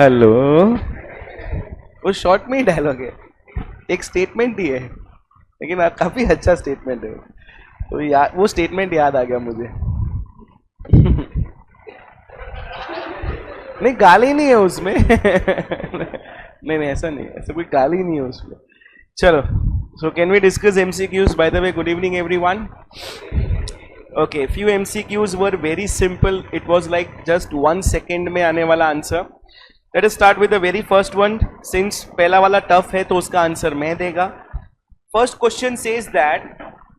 Hello, वो short में ही dialogue है, एक स्टेटमेंट ही है, लेकिन काफी अच्छा स्टेटमेंट है। तो वो स्टेटमेंट याद आ गया मुझे। नहीं, गाली नहीं है उसमें। नहीं नहीं, ऐसा नहीं, ऐसा कोई गाली नहीं है उसमें। चलो, so can we discuss MCQs? By the way, good evening everyone. Okay, few MCQs were very simple. It was like just 1 second में आने वाला answer. Let us start with the very first one. Since पहला वाला tough है तो उसका answer मैं देगा. First question says that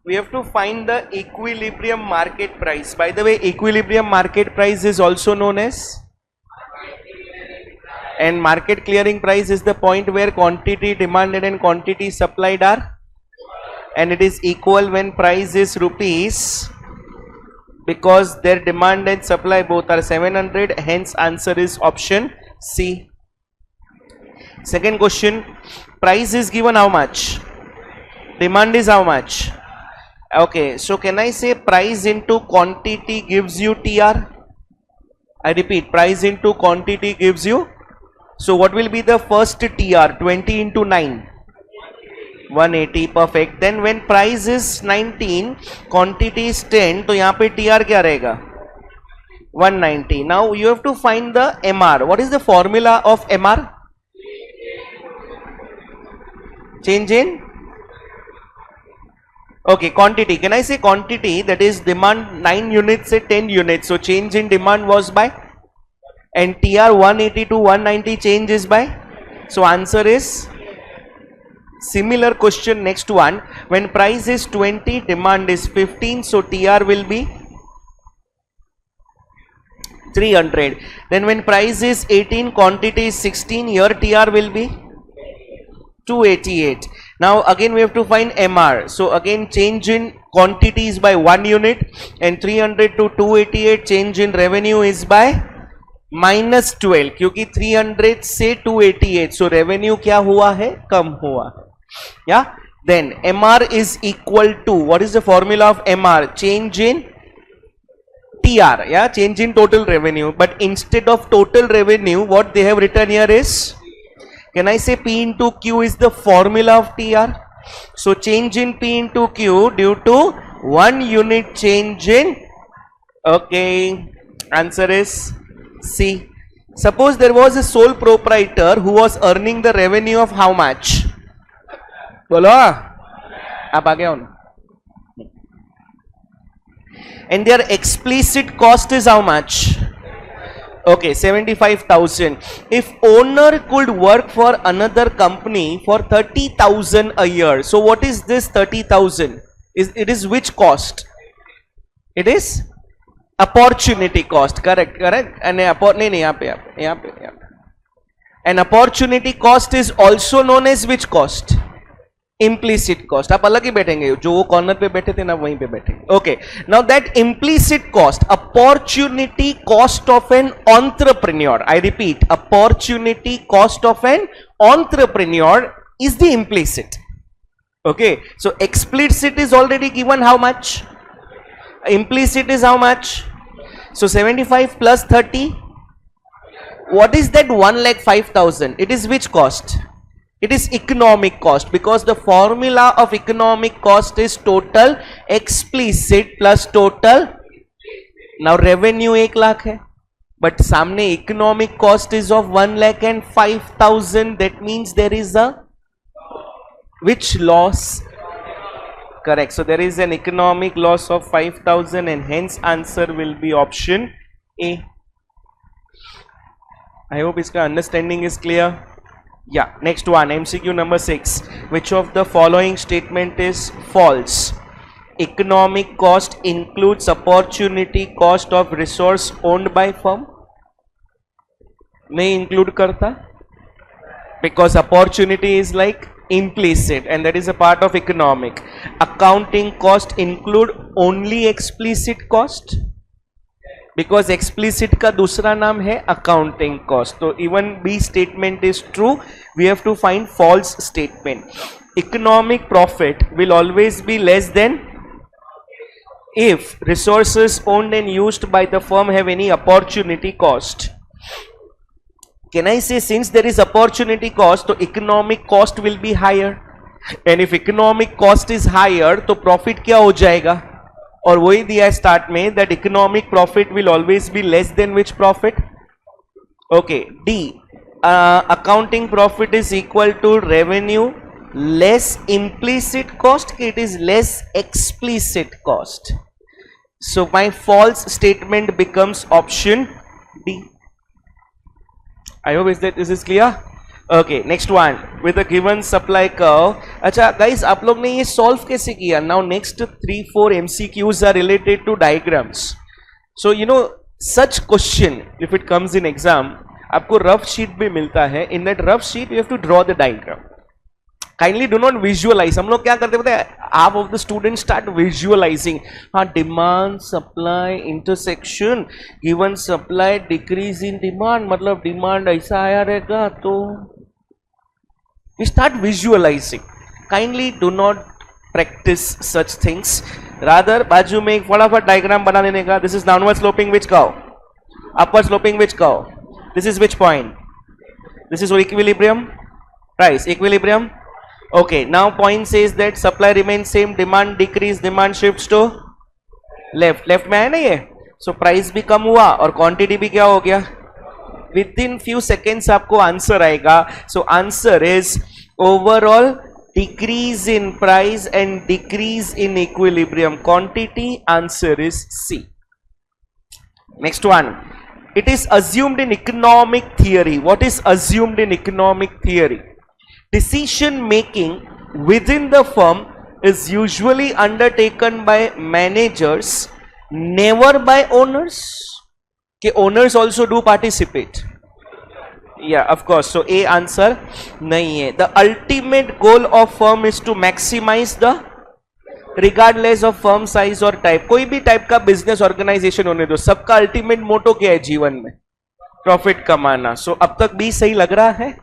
we have to find the equilibrium market price. By the way, equilibrium market price is also known as, and market clearing price is the point where quantity demanded and quantity supplied are, and it is equal when price is rupees, because their demand and supply both are 700, hence answer is option C. Second question, price is given how much, demand is how much. Okay, so can I say price into quantity gives you TR? I repeat, price into quantity gives you, so what will be the first TR? 20 into 9, 180, perfect. Then when price is 19, quantity is 10, तो यहाँ पे TR क्या रहेगा? 190. Now you have to find the MR. What is the formula of MR? Change in? Okay, quantity. Can I say quantity, that is demand 9 units से 10 units. So change in demand was by, and TR 180 to 190 change is by. So answer is, similar question next one. When price is 20, demand is 15, so TR will be 300. Then when price is 18, quantity is 16, here TR will be 288. Now again we have to find MR. So again change in quantity is by 1 unit, and 300 to 288 change in revenue is by -12, क्योंकि 300 से 288, so revenue क्या हुआ है? कम हुआ है. Yeah. Then MR is equal to, what is the formula of MR? Change in TR. Yeah, change in total revenue. But instead of total revenue, what they have written here is, can I say P into Q is the formula of TR? So change in P into Q due to 1 unit change in. Okay, answer is C. Suppose there was a sole proprietor who was earning the revenue of how much? बोलो, आप आगे आओ ना. And their explicit cost is how much? Okay, 75,000. If owner could work for another company for 30,000 a year, so what is this 30,000? It is which cost? It is opportunity cost. Correct, correct. And यहाँ पे. And opportunity cost is also known as which cost? Implicit cost. आप अलग ही बैठेंगे, जो वो corner पे बैठे थे ना वहीं पे बैठेंगे. Okay, now that implicit cost, opportunity cost of an entrepreneur, I repeat, opportunity cost of an entrepreneur is the implicit. Okay, so explicit is already given how much, implicit is how much? So 75 plus 30, what is that? 1,05,000. It is which cost? It is economic cost, because the formula of economic cost is total explicit plus total. Now revenue 1 lakh है, but सामने economic cost is of 1,05,000. That means there is a which loss? Correct. So there is an economic loss of 5,000, and hence answer will be option A. I hope इसका understanding is clear. Yeah, next one, MCQ number 6. Which of the following statement is false? Economic cost includes opportunity cost of resource owned by firm. नहीं include करता, because opportunity is like implicit and that is a part of economic. Accounting cost include only explicit cost, because explicit का दूसरा नाम है accounting cost. तो even B statement is true. We have to find false statement. Economic profit will always be less than if resources owned and used by the firm have any opportunity cost. Can I say since there is opportunity cost, तो economic cost will be higher, and if economic cost is higher, तो profit क्या हो जाएगा? और वही दिया है start में that economic profit will always be less than which profit? Okay, D. Accounting profit is equal to revenue less implicit cost. It is less explicit cost. So my false statement becomes option D. I hope this is clear. Okay, next one with a given supply curve. अच्छा guys, आप लोग ने ये solve कैसे किया? Now next 3-4 MCQs are related to diagrams. So you know such question if it comes in exam, आपको rough sheet भी मिलता है. In that rough sheet you have to draw the diagram. Kindly do not visualize. हम लोग क्या करते हैं पता है? Half of the students start visualizing. हाँ, demand supply intersection, given supply decrease in demand, मतलब demand ऐसा आया रहेगा तो we start visualizing. Kindly do not practice such things. Rather बाजू में एक फटाफट डायग्राम बना लेने का. This is downward sloping which curve? Upward sloping which curve? This is which point? This is equilibrium. Price equilibrium. Okay, now point says that supply remains same, demand decrease, demand shifts to left में है ना ये, so price भी कम हुआ और quantity भी क्या हो गया? Within few seconds आपको आंसर आएगा. So answer is overall decrease in price and decrease in equilibrium quantity. Answer is C. Next one. It is assumed in economic theory. What is assumed in economic theory? Decision making within the firm is usually undertaken by managers, never by owners. Okay, owners also do participate. Yeah, of course. So A answer nahi hai. The ultimate goal of firm is to maximize the, regardless of firm size or type. कोई भी type का business organization होने दो, सबका ultimate motto क्या है जीवन में? Profit कमाना. So अब तक भी सही लग रहा है?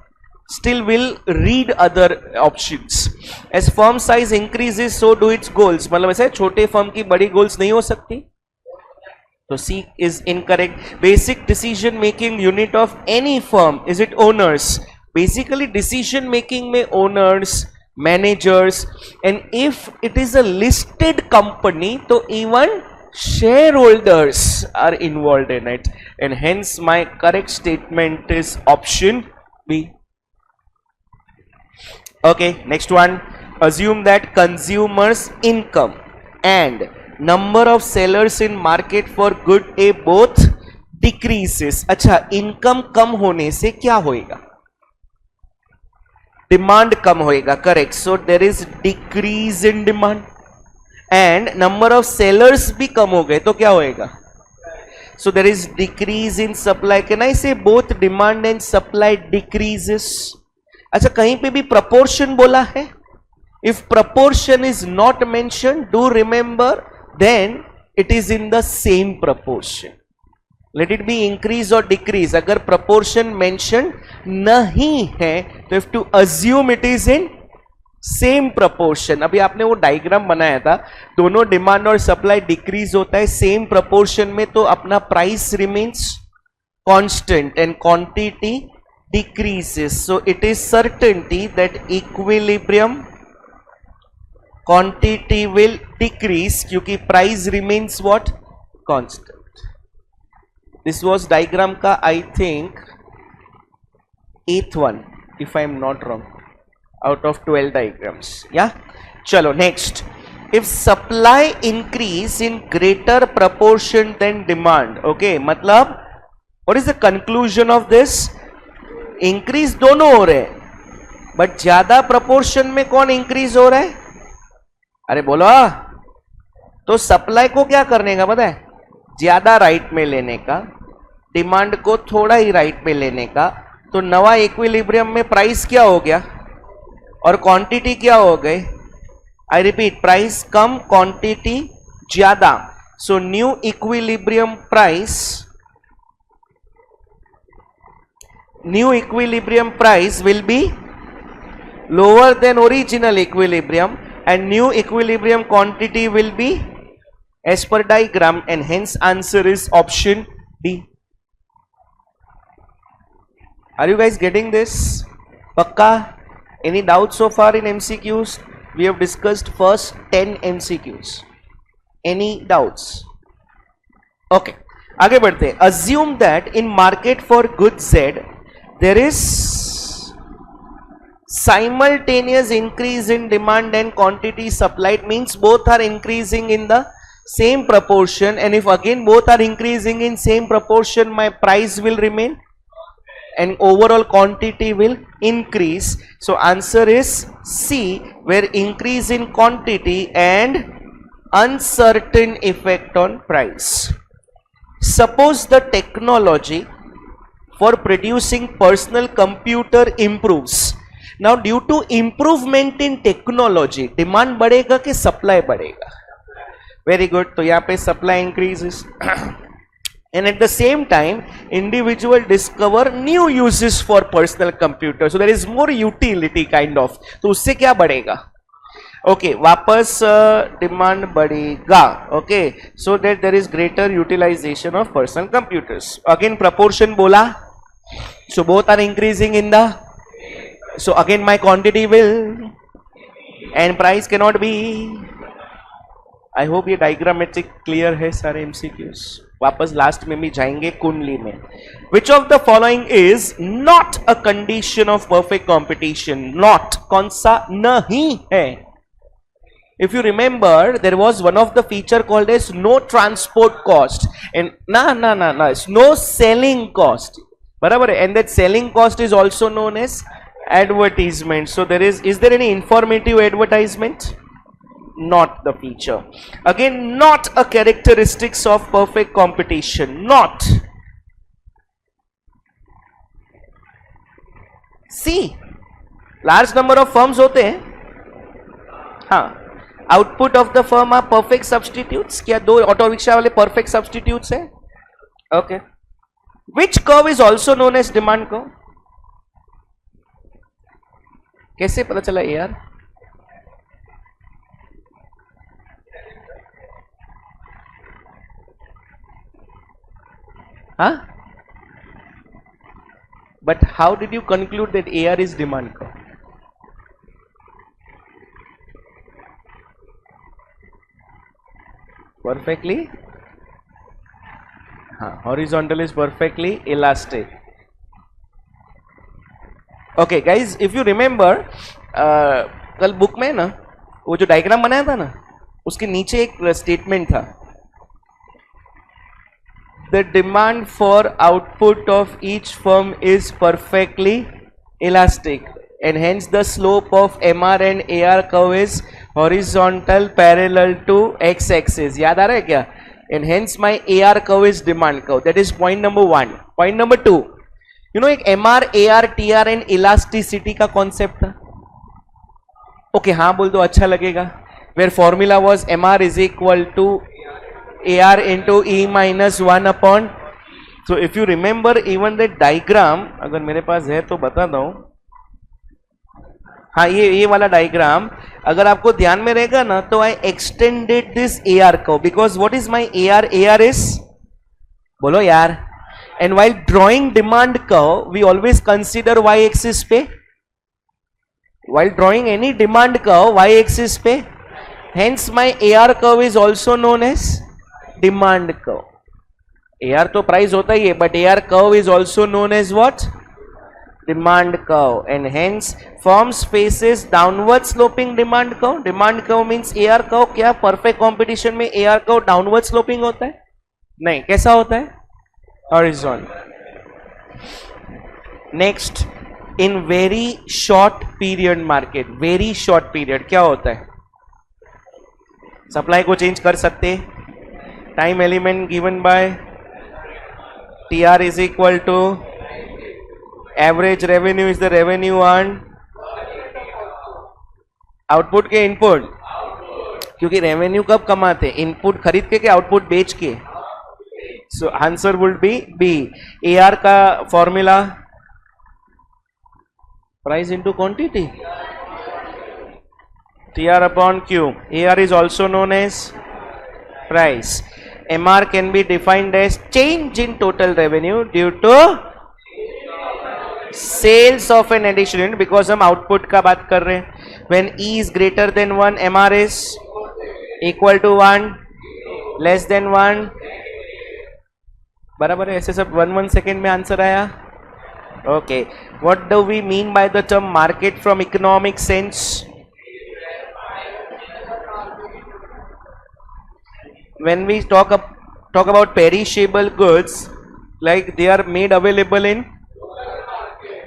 Still will read other options. As firm size increases, so do its goals. मतलब ऐसे छोटे firm की बड़ी goals नहीं हो सकती. तो C is incorrect. Basic decision making unit of any firm, is it owners? Basically decision making में owners, managers, and if it is a listed company, तो even shareholders are involved in it, and hence my correct statement is option B. Okay, next one. Assume that consumers' income and number of sellers in market for good A both decreases. अच्छा, income कम होने से क्या होएगा? Demand कम होएगा. Correct. So there is decrease in demand and number of sellers भी कम हो गए तो क्या होएगा? So there is decrease in supply. Can I say both demand and supply decreases? अच्छा, कहीं पे भी proportion बोला है? If proportion is not mentioned, do remember, then it is in the same proportion. Let it be increase or decrease. अगर proportion mentioned नहीं है, तो have to assume it is in same proportion. अभी आपने वो diagram बनाया था, दोनों डिमांड और सप्लाई डिक्रीज होता है सेम proportion में, तो अपना price remains constant and quantity decreases. So it is certainty that equilibrium quantity will decrease क्योंकि price remains what? Constant. This was diagram का I think 8th one if I am not wrong out of 12 diagrams. Yeah, चलो next. If supply increase in greater proportion than demand, okay, मतलब what is the conclusion of this? Increase दोनों हो रहे हैं, but ज्यादा proportion में कौन increase हो रहा है? अरे बोलो. तो सप्लाई को क्या करने का पता है? ज्यादा राइट में लेने का, डिमांड को थोड़ा ही राइट में लेने का. तो नवा इक्विलिब्रियम में प्राइस क्या हो गया और क्वांटिटी क्या हो गई? आई रिपीट, प्राइस कम, क्वांटिटी ज्यादा. So new equilibrium price, new equilibrium price will be lower than original equilibrium and new equilibrium quantity will be as per diagram, and hence answer is option D. Are you guys getting this? Pakka? Any doubts so far in MCQs? We have discussed first 10 MCQs. Any doubts? Okay. आगे बढ़ते हैं. Assume that in market for goods Z, there is simultaneous increase in demand and quantity supplied, means both are increasing in the same proportion, and if again both are increasing in same proportion, my price will remain and overall quantity will increase. So answer is C, where increase in quantity and uncertain effect on price. Suppose the technology for producing personal computer improves. Now due to improvement in technology, demand बढ़ेगा कि supply बढ़ेगा? Very good. तो यहाँ पे supply increases. And at the same time, individual discover new uses for personal computer. So there is more utility kind of. तो उससे क्या बढ़ेगा? Okay, वापस demand बढ़ेगा. Okay, so that there is greater utilization of personal computers. Again proportion बोला. So both are increasing in the. So again my quantity will and price cannot be. I hope ये diagrammatic clear है सारे MCQs. वापस last में भी जाएंगे कुंडली में. Which of the following is not a condition of perfect competition? Not कौन सा नहीं है? If you remember, there was one of the feature called as no transport cost and it's no selling cost. बराबर है? And that selling cost is also known as advertisement. So there is there any informative advertisement? Not the feature. Again, not a characteristics of perfect competition. Not. See, large number of firms होते हैं. हाँ, output of the firm are perfect substitutes. क्या दो auto rickshaw वाले perfect substitutes हैं? Okay. Which curve is also known as demand curve? कैसे पता चला यार? Huh? But how did you conclude that AR is demand curve? Perfectly? Horizontal is perfectly elastic. Okay guys, if you remember, कल book में ना वो जो diagram बनाया था ना, उसके नीचे एक स्टेटमेंट था. The demand for output of each firm is perfectly elastic and hence the slope of MR and AR curve is horizontal parallel to x-axis. याद आ रहा है क्या? And hence my AR curve is demand curve. That is point number 1. Point number 2. You know एक MR, AR, TR and elasticity का concept था. Okay, हाँ बोल दो अच्छा लगेगा. Where formula was MR is equal to AR into E minus 1 upon. So if you remember even that diagram, अगर मेरे पास है तो बता दो. हाँ ये वाला डायग्राम अगर आपको ध्यान में रहेगा ना तो I extended this AR curve because what is my AR? AR is बोलो यार. And while drawing demand curve, we always consider y-axis पे. While drawing any demand curve, y-axis पे. Hence my AR curve is also known as demand curve. AR तो price होता ही है, but AR curve is also known as what? Demand curve. And hence firms faces downward sloping demand curve. Demand curve means AR curve. क्या perfect competition में AR curve downward sloping होता है? नहीं, कैसा होता है? Horizontal. Next, in very short period market, very short period क्या होता है? Supply को change कर सकते हैं. Time element given by TR is equal to average revenue is the revenue earned output के input. क्योंकि revenue कब कमाते? Input खरीद के output बेच के. So answer would be B. AR का formula price into quantity. TR upon Q. AR is also known as price. MR can be defined as change in total revenue due to sales of an additional unit, because हम output का बात कर रहे हैं. When E is greater than 1, MR is equal to 1, less than 1. बराबर है. ऐसे सब 1 सेकेंड में आंसर आया. Okay. What do we mean by the term market from economic sense? When we talk about perishable goods, like they are made available in,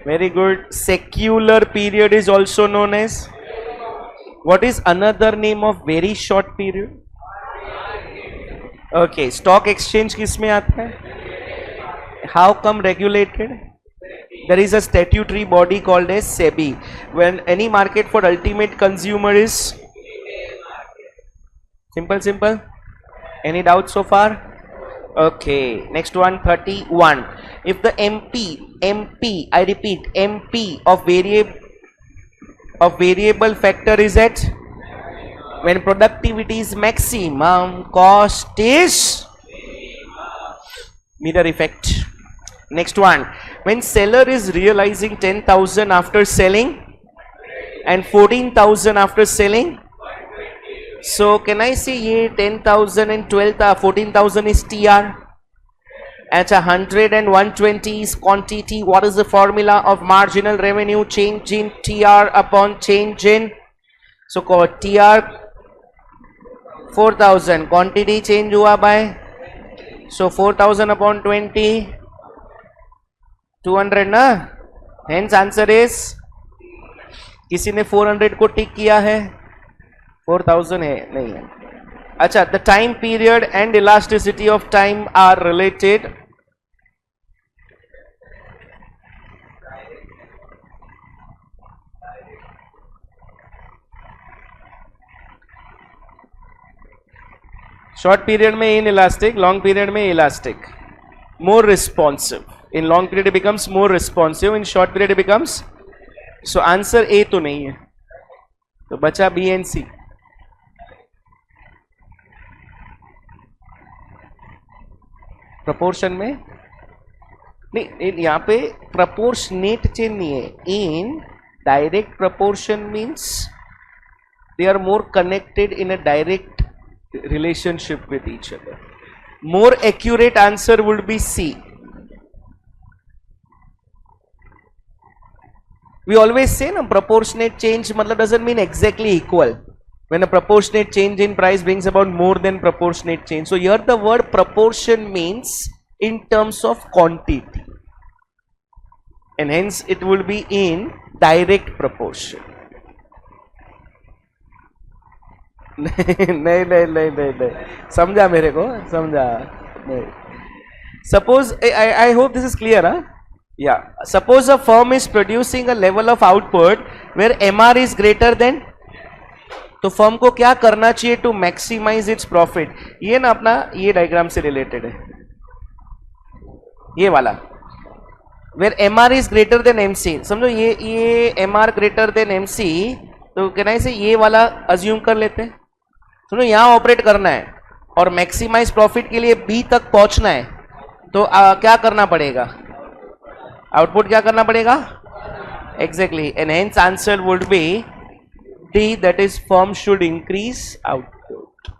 very good, secular period is also known as. What is another name of very short period? Okay, stock exchange किसमें आता है? How come regulated? There is a statutory body called as SEBI. When any market for ultimate consumer is simple. Any doubts so far? Okay, next one, 31. If the MP, I repeat, MP of variable factor is at, when productivity is maximum, cost is mirror effect. Next one, when seller is realizing 10,000 after selling and 14,000 after selling. So can I say ये 10,000 and 14,000 is TR? At 100 and 120 is quantity. What is the formula of marginal revenue? Change in TR upon change in. So called TR 4,000. Quantity change हुआ by. So 4,000 upon 20. 200 ना? Hence answer is. किसी ने 400 को टिक किया है? 4,000 है, नहीं है. अच्छा, the time period and elasticity of time are related. Short period में inelastic, long period में elastic. More responsive. In long period it becomes more responsive. In short period it becomes. So answer A तो नहीं है. तो बचा B and C. Proportion में नहीं, यहाँ पे प्रपोर्शनेट चेन नहीं है. In direct proportion means they are more connected in a direct relationship with each other. More accurate answer would be C. We always say ना प्रपोर्शनेट चेंज मतलब doesn't mean exactly equal. When a proportionate change in price brings about more than proportionate change. So here the word proportion means in terms of quantity. And hence it will be in direct proportion. नहीं. समझा मेरे को? समझा? नहीं. Suppose, I hope this is clear, huh? Yeah. Suppose a firm is producing a level of output where MR is greater than. तो firm को क्या करना चाहिए टू मैक्सिमाइज इट्स प्रॉफिट? ये ना अपना ये डायग्राम से रिलेटेड है, ये वाला. Where M R is greater than M C. समझो ये M R greater than M C, तो कहना से ये वाला अज्यूम कर लेते हैं. समझो यहां ऑपरेट करना है और मैक्सिमाइज प्रॉफिट के लिए बी तक पहुंचना है, तो क्या करना पड़ेगा? आउटपुट क्या करना पड़ेगा? Exactly. And hence answer would B D, that is firm should increase output.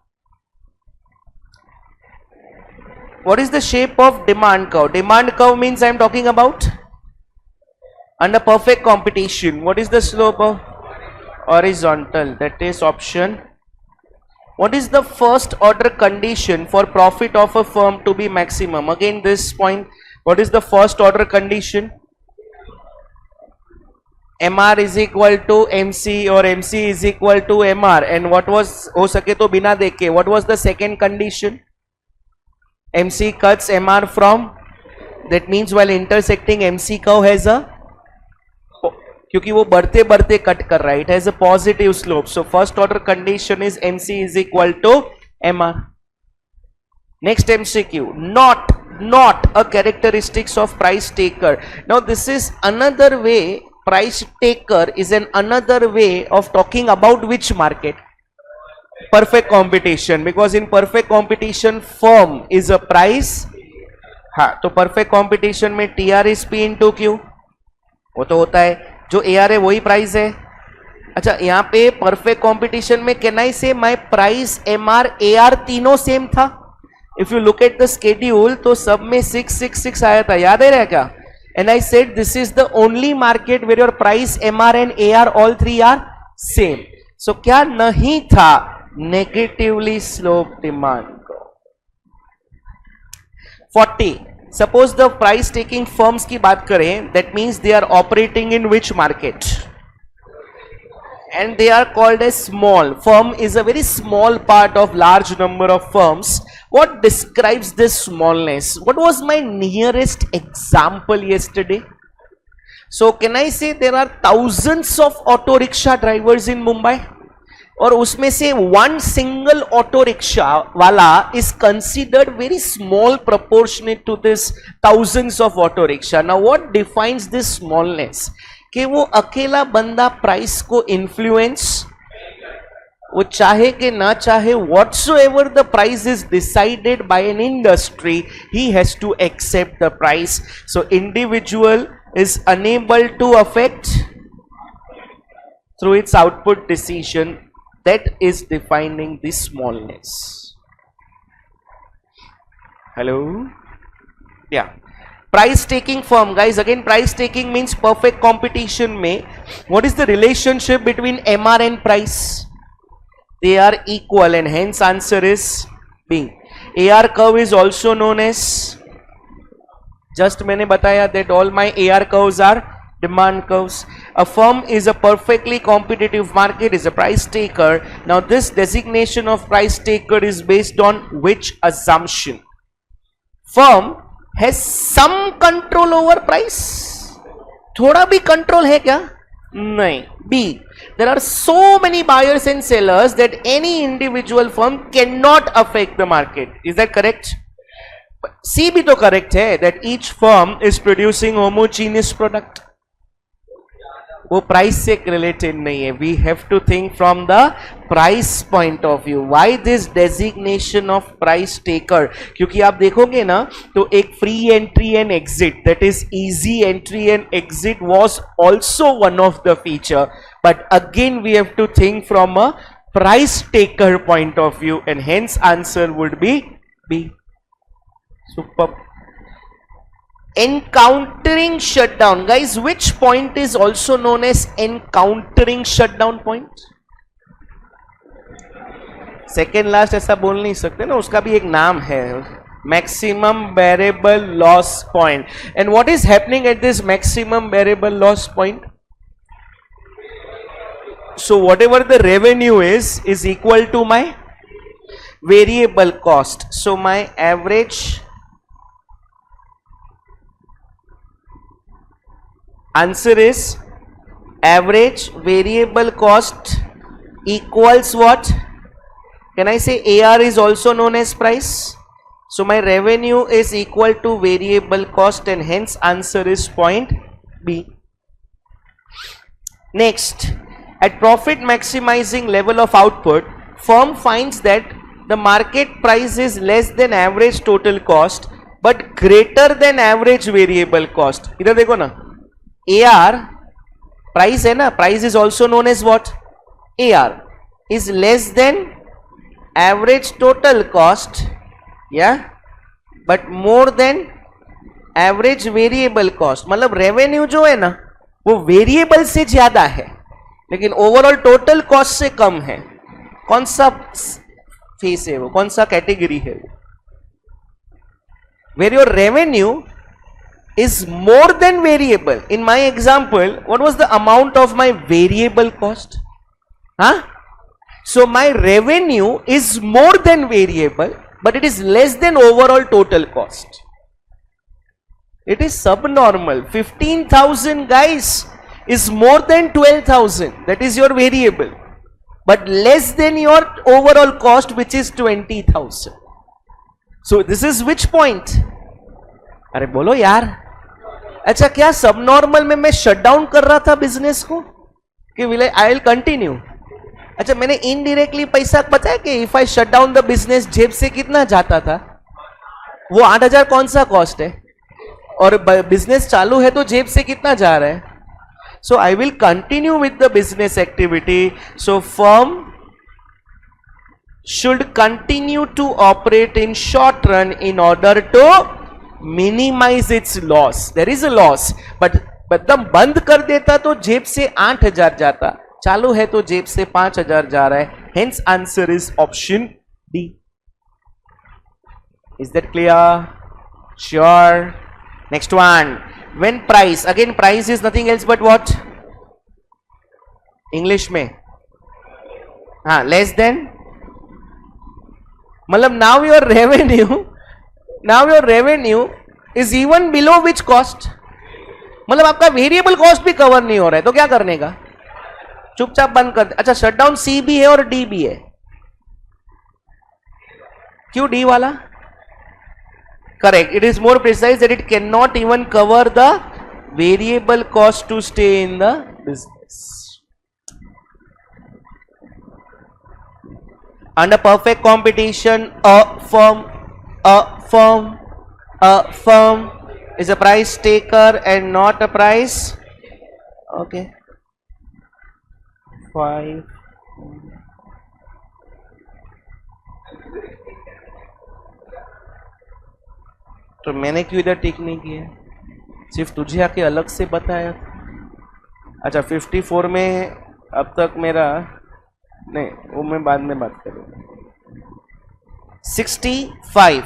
What is the shape of demand curve? Demand curve means I am talking about under perfect competition. What is the slope of horizontal? That is option. What is the first order condition for profit of a firm to be maximum? Again this point, what is the first order condition? MR is equal to MC or MC is equal to MR. And what was, हो सके तो बिना देखे, what was the second condition? MC cuts MR from. That means while intersecting MC curve has a, क्योंकि वो बढ़ते बढ़ते cut कर रहा है, it has a positive slope. So first order condition is MC is equal to MR. Next MCQ, not a characteristics of price taker. Now this is another way. Price taker is another way of talking about which market? Perfect competition. Because in perfect competition firm is a price. हाँ, तो perfect competition में TR is P into Q. वो तो होता है, जो AR है वही प्राइस है। अच्छा यहाँ पे परफेक्ट कंपटीशन में can I say my price MR AR तीनों सेम था? If you look at the schedule तो सब में 666 आया था, याद है क्या? And I said this is the only market where your price MR and AR all three are same. So क्या नहीं था नेगेटिवली स्लोप डिमांड को? 40 suppose the price taking firms की बात करें, that means they are operating in which market? And they are called as small. Firm is a very small part of large number of firms. What describes this smallness? What was my nearest example yesterday? So can I say there are thousands of auto rickshaw drivers in Mumbai? और उसमें से one single auto rickshaw वाला is considered very small proportionate to this thousands of auto rickshaw. Now what defines this smallness? कि वो अकेला बंदा price को influence, वो चाहे कि ना चाहे, whatsoever the price is decided by an industry, he has to accept the price. So individual is unable to affect through its output decision. That is defining the smallness. Hello? Yeah. Price taking firm, guys, again price taking means perfect competition में what is the relationship between MR and price? They are equal and hence answer is B. AR curve is also known as, just मैंने बताया that all my AR curves are demand curves. A firm is a perfectly competitive market, is a price taker. Now this designation of price taker is based on which assumption? Firm has some control over price. थोड़ा भी control है क्या? नहीं. B, there are so many buyers and sellers that any individual firm cannot affect the market. Is that correct? C भी तो correct है, that each firm is producing homogeneous product. वो price से रिलेटेड नहीं है. We have to think from the price point of view. Why this designation of price taker? क्योंकि आप देखोगे ना तो एक free entry and exit, that is easy entry and exit was also one of the feature, but again we have to think from a price taker point of view and hence answer would be B. Super. Encountering shutdown, guys, which point is also known as encountering shutdown point? Second last ऐसा बोल नहीं सकते ना, उसका भी एक नाम है, maximum bearable loss point. And what is happening at this maximum bearable loss point? So whatever the revenue is equal to my variable cost. So my average answer is average variable cost equals what? Can I say AR is also known as price? So my revenue is equal to variable cost and hence answer is point B. Next, at profit maximizing level of output, firm finds that the market price is less than average total cost but greater than average variable cost. इधर देखो ना, AR price है ना, price is also known as what? AR is less than average total cost, या but more than average variable cost. मतलब revenue जो है ना वो वेरिएबल से ज्यादा है लेकिन ओवरऑल टोटल कॉस्ट से कम है. कौन सा फेस है वो, कौन सा कैटेगरी है वो? Where your revenue is more than variable. In my example, what was the amount of my variable cost? So my revenue is more than variable, but it is less than overall total cost. It is subnormal. 15,000, guys, is more than 12,000. That is your variable, but less than your overall cost, which is 20,000. So this is which point? अरे बोलो यार. अच्छा, क्या सब normal में मैं shut down कर रहा था बिजनेस को कि आई विल कंटिन्यू? अच्छा, मैंने इनडायरेक्टली पैसा बताया कि if I shut down the business जेब से कितना जाता था? वो 8,000 कौन सा कॉस्ट है? और बिजनेस चालू है तो जेब से कितना जा रहा है? So I will continue with the business activity. So firm should continue to operate in short run in order to minimize its loss. There is a loss, but एकदम बंद कर देता तो जेब से 8,000 जाता, चालू है तो जेब से 5,000 जा रहा है. Hence answer is option D. Is that clear? Sure. Next one. When price, again price is nothing else but what? English में less than, मतलब now your revenue is even below which cost? मतलब आपका variable cost भी cover नहीं हो रहा है तो क्या करने का? चुपचाप बंद कर दे. अच्छा, शटडाउन सी भी है और डी भी है. क्यों डी वाला? Correct. It is more precise that it cannot even cover the variable cost to stay in the business. Under perfect competition, a firm is a price taker and not a price. Okay. 5. तो मैंने क्यों इधर टिक नहीं किया? सिर्फ तुझे आके अलग से बताया. अच्छा, 54 में अब तक मेरा नहीं, वो मैं बाद में बात करूंगा. 65.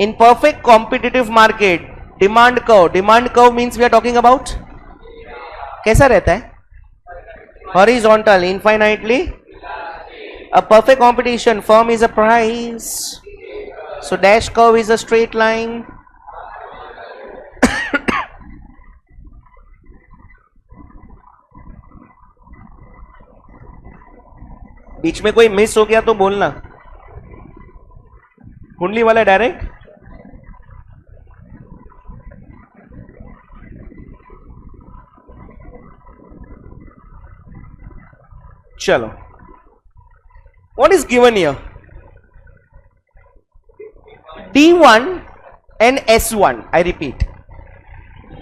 In perfect competitive market, demand curve means we are talking about कैसा रहता है? Horizontal, infinitely. A perfect competition, firm is a price. So dash curve is a straight line. बीच में कोई मिस हो गया तो बोलना. कुंडली वाला डायरेक्ट. चलो, what is given here? D1 and S1. I repeat,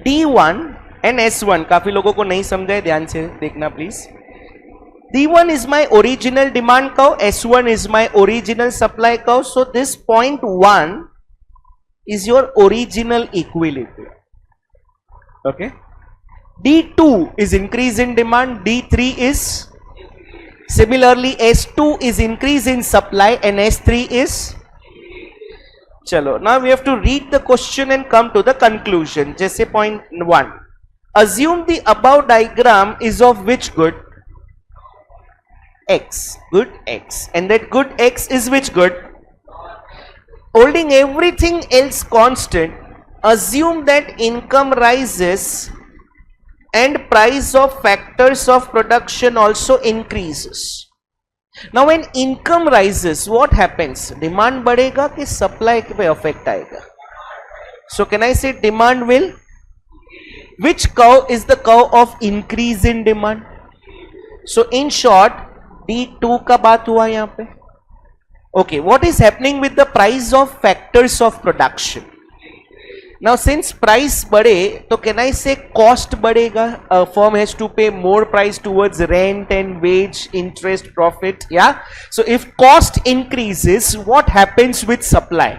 D1 and S1. काफी लोगों को नहीं समझा है, ध्यान से देखना please. D1 is my original demand curve, S1 is my original supply curve. So this point 1 is your original equilibrium. Okay. D2 is increase in demand, D3 is similarly S2 is increase in supply and S3 is. Chalo, now we have to read the question and come to the conclusion. जैसे point 1. Assume the above diagram is of which good? X. Good X. And that good X is which good? Holding everything else constant, assume that income rises and price of factors of production also increases. Now when income rises, what happens? Demand बढ़ेगा कि supply पे affect आएगा? So can I say demand will? Which curve is the curve of increase in demand? So in short, D2 का बात हुआ यहाँ पे. Okay, what is happening with the price of factors of production? Now since price बढ़े, तो can I say cost बढ़ेगा? A firm has to pay more price towards rent and wage, interest, profit. Yeah. So if cost increases, what happens with supply?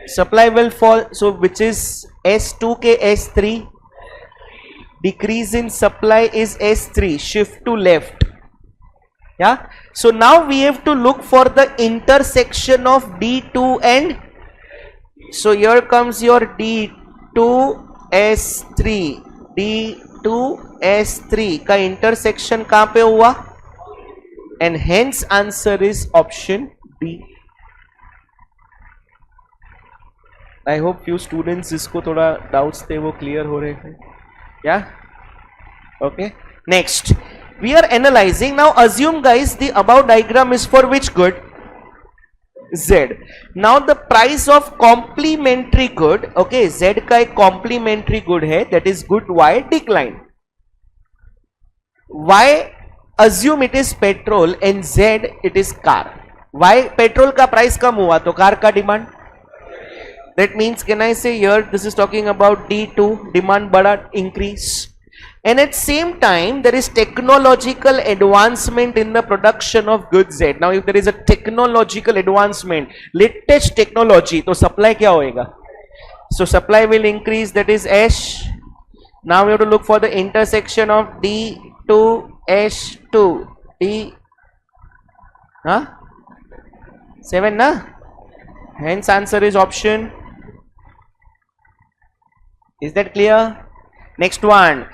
Supply will fall. So which is S2 के S3? Decrease in supply is S3. Shift to left. Yeah. So now we have to look for the intersection of D2 and. So here comes your D2 S3. D2 S3 का intersection कहाँ पे हुआ? And hence answer is option D. I hope few students जिसको थोड़ा doubts थे वो clear हो रहे थे. Yeah. Okay. Next, we are analyzing now. Assume guys the above diagram is for which good? Z. Now the price of complementary good, okay, Z का एक complementary good है, that is good Y, decline. Y assume it is petrol and Z it is car. Y petrol का price कम हुआ तो car का demand. That means can I say here this is talking about D2, demand बढ़ा, increase. and at same time there is technological advancement in the production of goods Z. Now if there is a technological advancement, latest technology, तो supply क्या होएगा? So supply will increase, that is H. Now we have to look for the intersection of D2H2. D, huh? 7 na? Hence answer is option. Is that clear? Next one.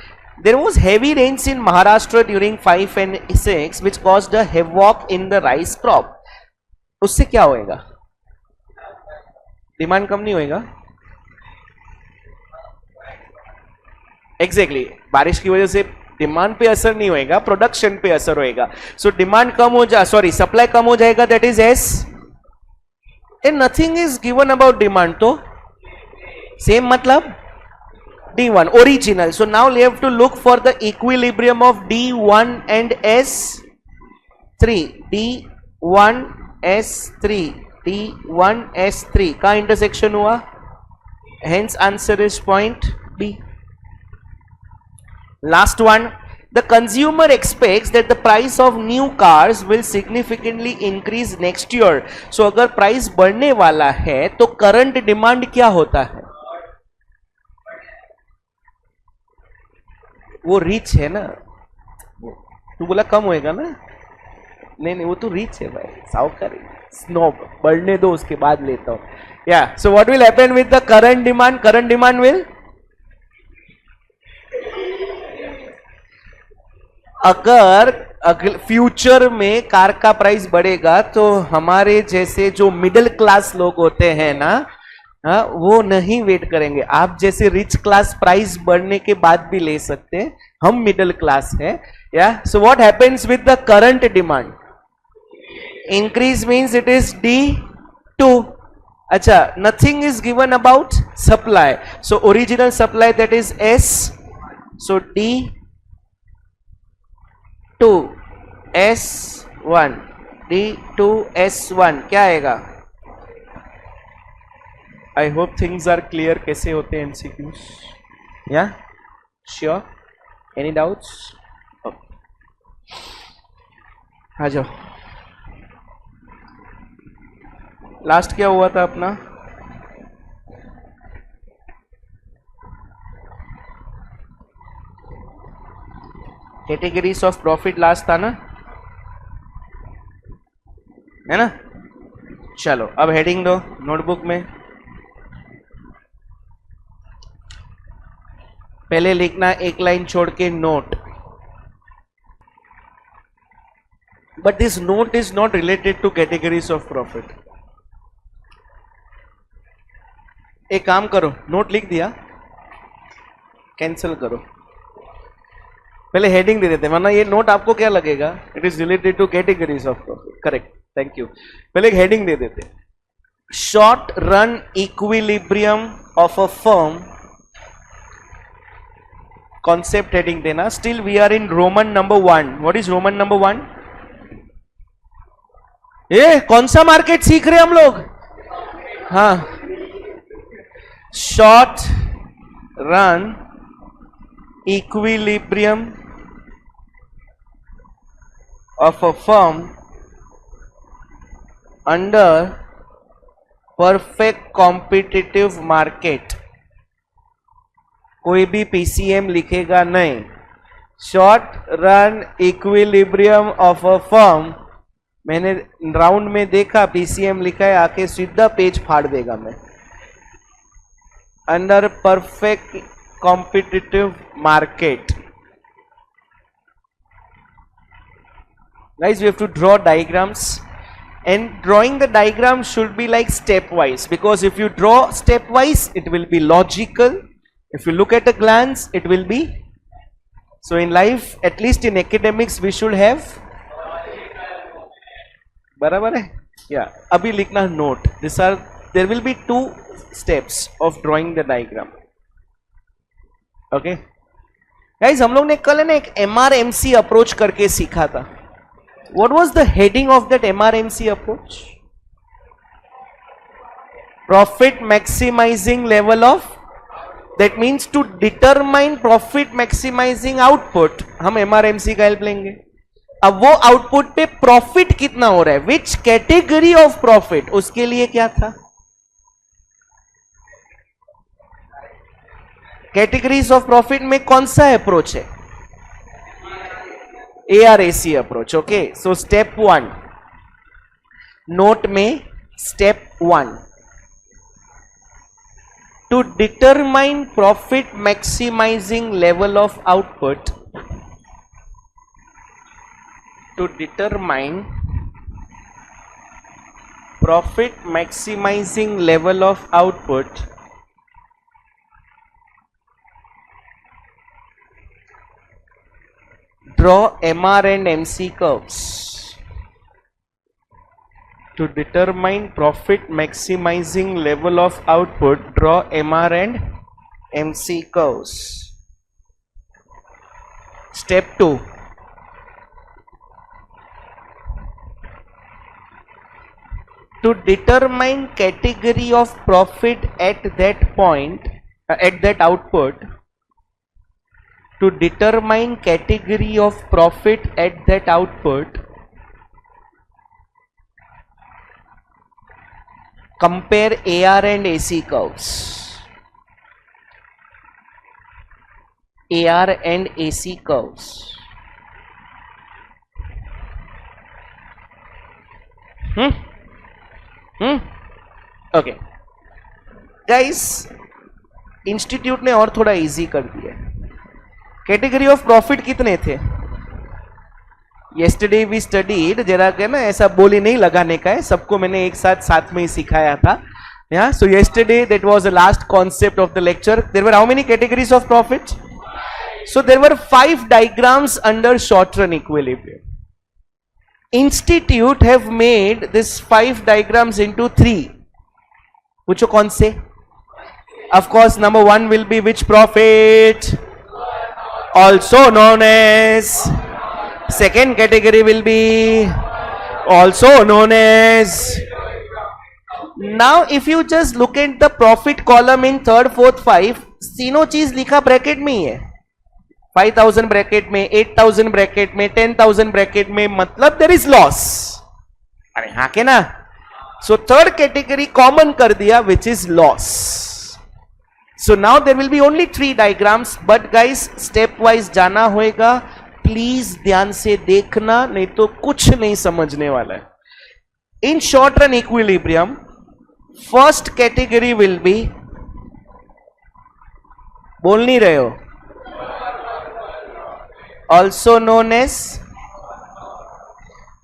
There was heavy rains in Maharashtra during 5 and 6 which caused a havoc in the rice crop. उससे क्या होएगा? Demand कम नहीं होएगा? Exactly बारिश की वजह से demand पे असर नहीं होएगा, प्रोडक्शन पे असर होएगा. सो डिमांड कम हो जा, सॉरी सप्लाई कम हो जाएगा, that is S. And nothing is given about demand, तो सेम मतलब D1 original. So now we have to look for the equilibrium of D1 and S3. D1 S3 D1 S3 का intersection हुआ, hence answer is point B. Last one. The consumer expects that the price of new cars will significantly increase next year. So अगर price बढ़ने वाला है तो current demand क्या होता है? वो रिच है ना, तू बोला कम होएगा ना, नहीं वो तो रिच है भाई, साउकर स्नोब, बढ़ने दो उसके बाद लेता हूं. या so what will happen with the current demand? Current demand will, अगर फ्यूचर में कार का प्राइस बढ़ेगा तो हमारे जैसे जो मिडिल क्लास लोग होते हैं ना, वो नहीं वेट करेंगे. आप जैसे रिच क्लास प्राइस बढ़ने के बाद भी ले सकते हैं, हम मिडिल क्लास है. या so what happens with the current demand? Increase means it is D2. अच्छा, nothing is given about supply, so original supply that is S. So D2 S1 D2 S1 क्या आएगा? I hope things are clear. कैसे होते हैं MCQs? Yeah? Sure? Any doubts? Okay. आ जाओ. Last क्या हुआ था अपना? कैटेगरीज ऑफ प्रॉफिट लास्ट था ना, है ना? चलो अब हेडिंग दो नोटबुक में. पहले लिखना एक लाइन छोड़ के note, but this note is not related to categories of profit. एक काम करो, नोट लिख दिया, कैंसिल करो, पहले हेडिंग दे देते, वरना ये नोट आपको क्या लगेगा? It is related to categories of profit. Correct, thank you. पहले एक हेडिंग दे देते, short run equilibrium of a firm. Concept heading देना. Still we are in roman number 1. What is roman number 1? कौन सा मार्केट सीख रहे हम लोग? हाँ, short run equilibrium of a firm under perfect competitive market. कोई भी पीसीएम लिखेगा नहीं. Short run equilibrium of a firm, मैंने राउंड में देखा पीसीएम लिखा है, आके सीधा पेज फाड़ देगा मैं. Under perfect competitive market. Guys, we have to draw diagrams, and drawing the diagram should be like stepwise, because if you draw stepwise it will be logical. If you look at a glance it will be. So in life, at least in academics, we should have. बराबर है? Yeah. अभी लिखना note. There will be 2 steps of drawing the diagram. Okay. Guys, हम लोग ने कल ना एक MRMC approach करके सीखा था. What was the heading of that MRMC approach? Profit maximizing level of. That means to determine profit maximizing output हम MRMC का हेल्प लेंगे. अब वो आउटपुट पे प्रॉफिट कितना हो रहा है, विच कैटेगरी ऑफ प्रॉफिट, उसके लिए क्या था, कैटेगरीज ऑफ प्रॉफिट में कौन सा अप्रोच है, ARAC approach. Okay, so step 1 note में, step 1 to determine profit maximizing level of output, to determine profit maximizing level of output, draw MR and MC curves. To determine profit maximizing level of output, draw MR and MC curves. Step 2. To determine category of profit at that point, at that output, to determine category of profit at that output, compare AR and AC curves. AR and AC curves. Okay guys, institute ने और थोड़ा easy कर दिया. Category of profit कितने थे, yesterday we studied, जरा के ना ऐसा बोली नहीं लगाने का है, सबको मैंने एक साथ में ही सिखाया था. Yeah, so yesterday that was the last concept of the lecture. There were how many categories of profit? So there were 5 diagrams under short run equilibrium. Institute have made this 5 diagrams into 3. पूछो कौन से? Of course, number 1 will be which profit? Also known as. Second category will be also known as. Now if you just look at the profit column in 3rd, 4th, 5, तीनों चीज लिखा bracket में ही है. 5,000 bracket में, 8,000 bracket में, 10,000 bracket में, मतलब there is loss. अरे हाँ के ना. सो थर्ड कैटेगरी कॉमन कर दिया, which is loss. So now there will be only 3 diagrams, but guys step wise जाना होगा. प्लीज ध्यान से देखना, नहीं तो कुछ नहीं समझने वाला है. In short run equilibrium, first category will be, बोल नहीं रहे हो, also known as.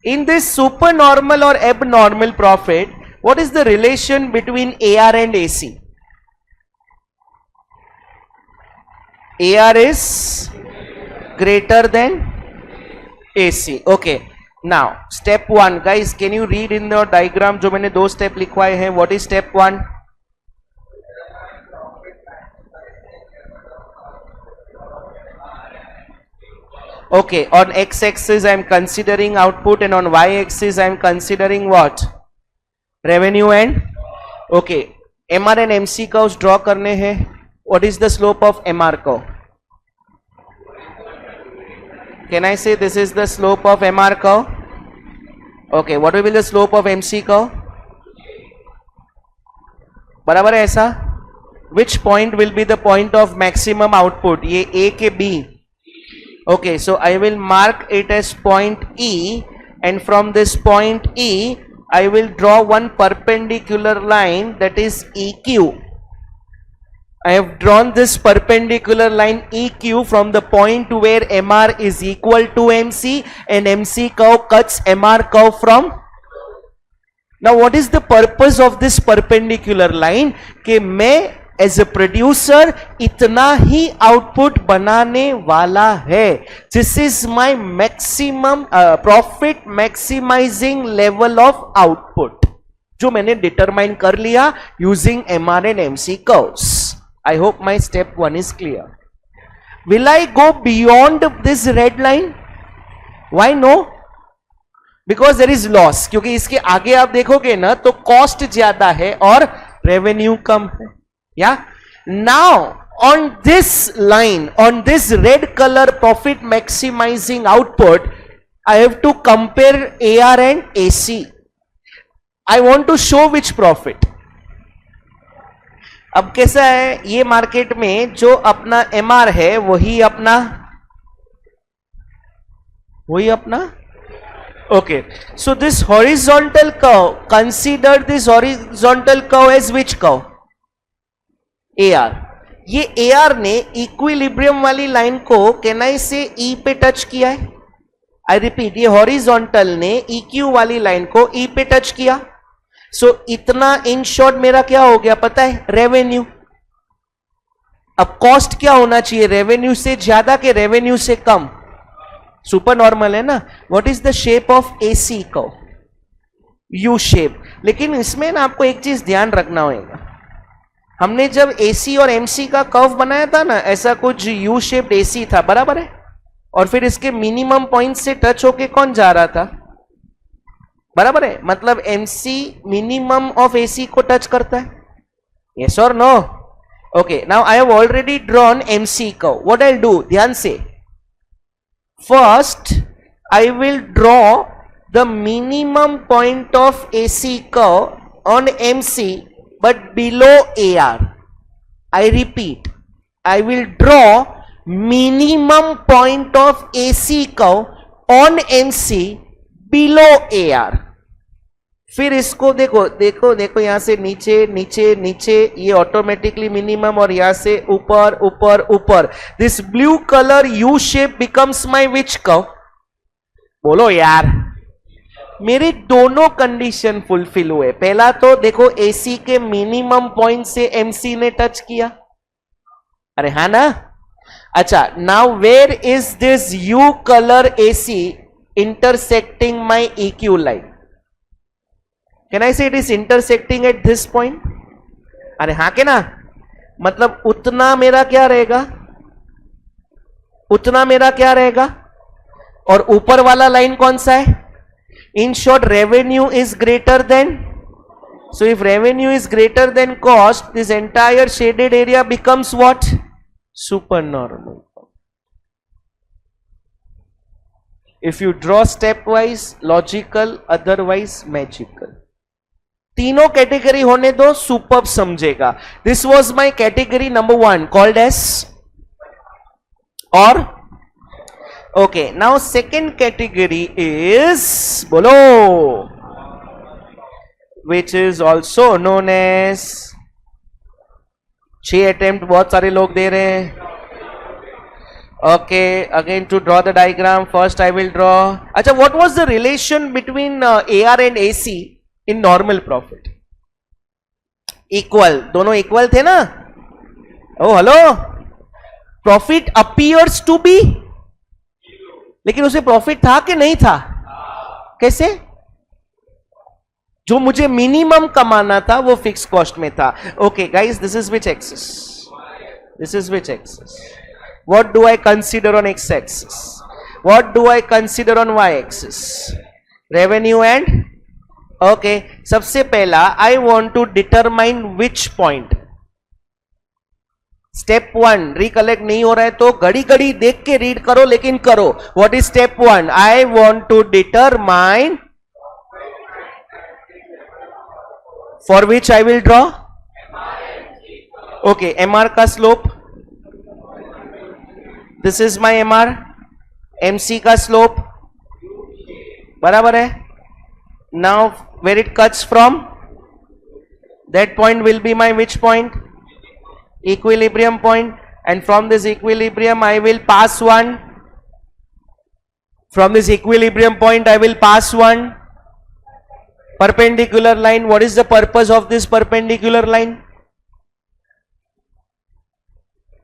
In this super normal और abnormal profit, what is the relation between AR and AC? AR is greater than AC. Okay, now step 1, guys, can you read in the diagram जो मैंने 2 step लिखवाए हैं? What is step 1? Okay, on x-axis I am considering output and on y-axis I am considering what? Revenue and. Okay, MR and MC curves draw करने हैं. What is the slope of MR curve? Can I say this is the slope of MR curve? Okay, what will be the slope of MC curve? बराबर है ऐसा? Which point will be the point of maximum output? ये A के B. Okay, so I will mark it as point E, and from this point E, I will draw one perpendicular line, that is EQ. I have drawn this perpendicular line EQ from the point where MR is equal to MC, and MC curve cuts MR curve from. Now what is the purpose of this perpendicular line? कि मैं as a producer इतना ही output बनाने वाला है. This is my maximum profit maximizing level of output, जो मैंने determine कर लिया using MR and MC curves. I hope my step 1 is clear. Will I go beyond this red line? Why no? Because there is loss. क्योंकि इसके आगे आप देखोगे ना तो cost ज्यादा है और revenue कम है. Yeah. Now On this line, on this red color profit maximizing output, I have to compare AR and AC. I want to show which profit. अब कैसा है ये मार्केट में जो अपना MR है वही अपना okay, so this horizontal curve, consider this horizontal curve as which curve? AR. ये AR ने इक्विलिब्रियम वाली लाइन को कैन आई से E पे टच किया है. आई रिपीट, ये हॉरिजॉन्टल ने EQ वाली लाइन को E पे टच किया. सो इतना इन शॉर्ट मेरा क्या हो गया पता है? रेवेन्यू. अब कॉस्ट क्या होना चाहिए? रेवेन्यू से ज्यादा के रेवेन्यू से कम? सुपर नॉर्मल है ना. What is the shape of AC curve? U shape. लेकिन इसमें ना आपको एक चीज ध्यान रखना होगा. हमने जब AC और MC का कर्व बनाया था ना, ऐसा कुछ यू शेप्ड AC था, बराबर है. और फिर इसके मिनिमम पॉइंट से टच होके कौन जा रहा था? बराबर है. मतलब MC मिनिमम ऑफ AC को टच करता है. यस और no? Okay, now I have already drawn MC curve. What I will do? ध्यान से. First I will draw the minimum point of AC curve on MC but below AR. I repeat, I will draw minimum point of AC curve on MC below AR. फिर इसको देखो देखो देखो, यहां से नीचे नीचे नीचे, ये ऑटोमेटिकली मिनिमम, और यहां से ऊपर ऊपर ऊपर. This blue colour U shape becomes my which curve? बोलो यार. मेरे दोनों कंडीशन फुलफिल हुए. पहला तो देखो AC के मिनिमम पॉइंट से MC ने टच किया. अरे हाँ ना. अच्छा, now where is this U colour AC intersecting my EQ line? Can I say it is intersecting at this point? अरे हाँ के ना. मतलब उतना मेरा क्या रहेगा? उतना मेरा क्या रहेगा? और ऊपर वाला लाइन कौन सा है? In short, revenue is greater than. So if revenue is greater than cost, this entire shaded area becomes what? Supernormal. If you draw stepwise, logical, otherwise magical. तीनों कैटेगरी होने दो, सुपर्ब समझेगा. This was my category number 1 called as or. Okay, now second category is bolo, which is also known as 6 attempt बहुत सारे लोग दे रहे हैं. Okay, again to draw the diagram, first I will draw. अच्छा, what was the relation between AR and AC in normal profit? Equal. दोनों equal थे ना? Oh hello, profit appears to be, लेकिन उसे प्रॉफिट था कि नहीं था? कैसे? जो मुझे मिनिमम कमाना था वो फिक्स कॉस्ट में था. Okay guys, this is which axis? This is which axis? What do I consider on X axis? What do I consider on Y axis? Revenue and. Okay, सबसे पहला I want to determine which point. Step 1 recollect नहीं हो रहा है तो घड़ी घड़ी देख के रीड करो, लेकिन करो. What is step 1? I want to determine for which I will draw. Okay, MR का slope. This is my MR. MC का स्लोप बराबर है. Now where it cuts from, that point will be my which point? Equilibrium point. And from this equilibrium I will pass one. From this equilibrium point I will pass one perpendicular line. What is the purpose of this perpendicular line?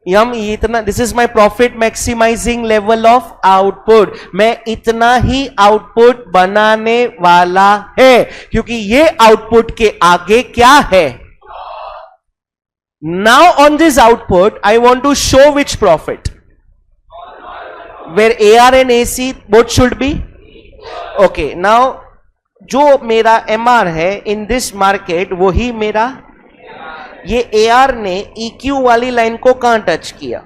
इतना, this is my profit maximizing level of output. मैं इतना ही output बनाने वाला है, क्योंकि ये output के आगे क्या है? Now on this output, I want to show which profit? Where AR and AC both should be. Okay, now जो मेरा MR है in this market, वही मेरा ये AR ने EQ वाली लाइन को कहां टच किया?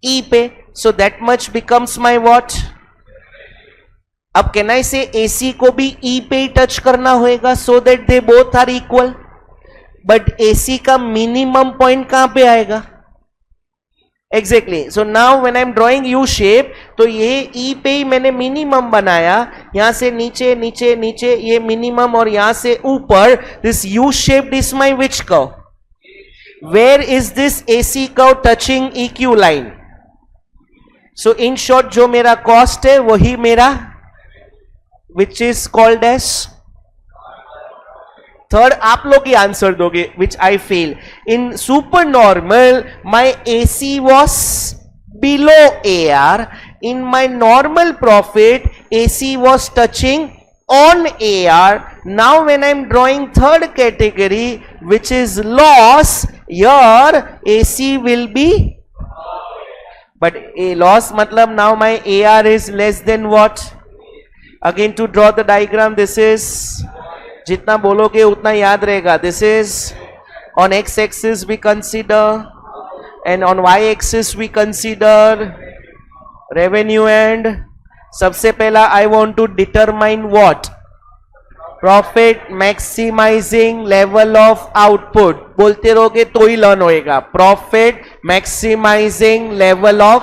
E पे. So that much becomes my what? अब कैन आई से AC को भी E पे ही टच करना होगा so that they both are equal. But AC का मिनिमम पॉइंट कहां पे आएगा? Exactly. So now when I am drawing U shape, तो ये E पे ही मैंने मिनिमम बनाया, यहां से नीचे नीचे नीचे ये मिनिमम और यहां से ऊपर. This U shaped is my which curve? Where is this AC curve touching EQ line? So in short जो मेरा कॉस्ट है वही मेरा which is called as third. आप लोग ही आंसर दोगे which I fail. In super normal my AC was below AR. In my normal profit AC was touching on AR. Now when I am drawing third category which is loss, your AC will be, but a loss matlab now my AR is less than what? Again to draw the diagram, this is, जितना बोलोगे उतना याद रहेगा. This is on X axis we consider and on Y axis we consider revenue. And सबसे पहला I want to determine what? Profit maximizing level of output. बोलते रहोगे तो ही लर्न होएगा. Profit maximizing level of,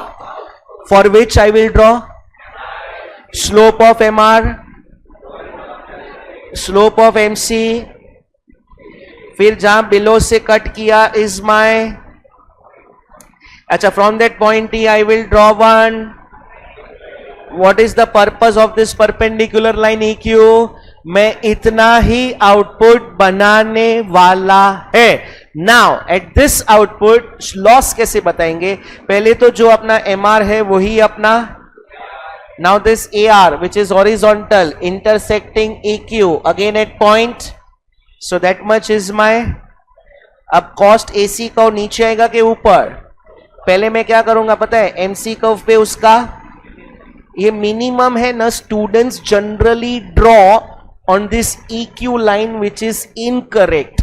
for which I will draw slope of MR, slope of MC. फिर जहां below से कट किया इज माय, अच्छा, फ्रॉम दैट पॉइंट ही I will draw one. What is the purpose of this perpendicular line EQ? मैं इतना ही output बनाने वाला है. Now at this output loss कैसे बताएंगे? पहले तो जो अपना MR है वही अपना. Now this AR which is horizontal intersecting EQ again at point, so that much is my. अब cost AC कर्व नीचे आएगा कि ऊपर? पहले मैं क्या करूंगा पता है? MC कर्व पे उसका ये मिनिमम है ना. Students generally draw on this EQ line which is incorrect.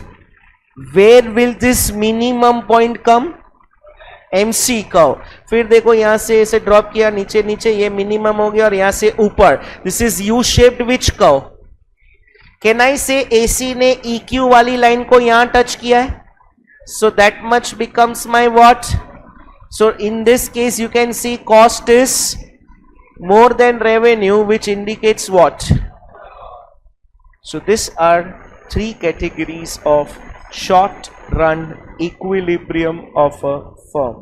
Where will this minimum point come? MC curve. फिर देखो यहां से ऐसे ड्रॉप किया नीचे नीचे, ये मिनिमम हो गया और यहां से ऊपर. This is U shaped which curve? Can I से AC ने EQ वाली लाइन को यहां टच किया है? So that much becomes my what? So in this case you can see cost is more than revenue which indicates what? So this are three categories of short run equilibrium of a firm.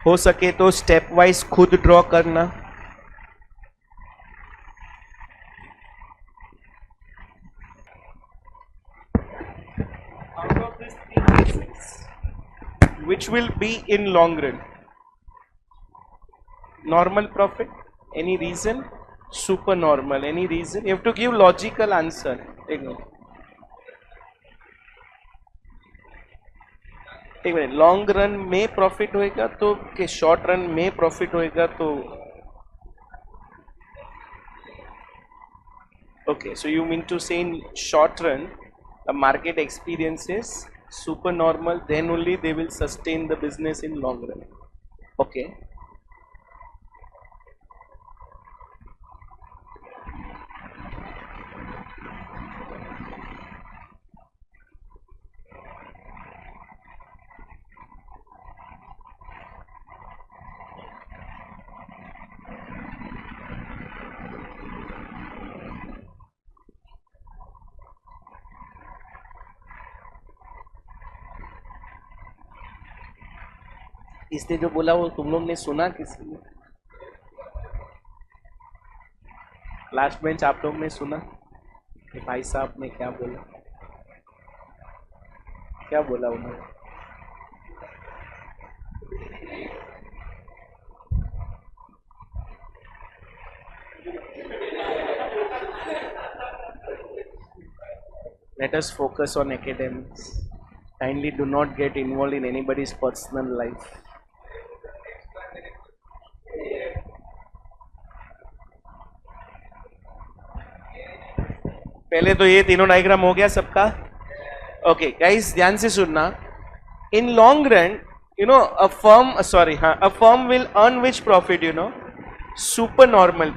हो सके तो step wise खुद ड्रॉ करना. Out of these three cases, which will be in long run? Normal profit? Any reason? Super normal? Any reason? You have to give logical answer. एक minute. Long run में profit होएगा तो कि short run में profit होएगा तो? Okay, so you mean to say in short run the market experiences super normal, then only they will sustain the business in long run. Okay. इसने जो बोला वो तुम लोग ने सुना किसी ने? लास्ट बेंच आप लोग ने सुना कि भाई साहब ने क्या बोला? क्या बोला उन्होंने? Let us focus on academics. Kindly do not get involved in anybody's personal life. पहले तो ये तीनों डायग्राम हो गया सबका. ओके गाइस, ध्यान से सुनना. इन long run, you know, a firm will earn which profit, you know? Super normal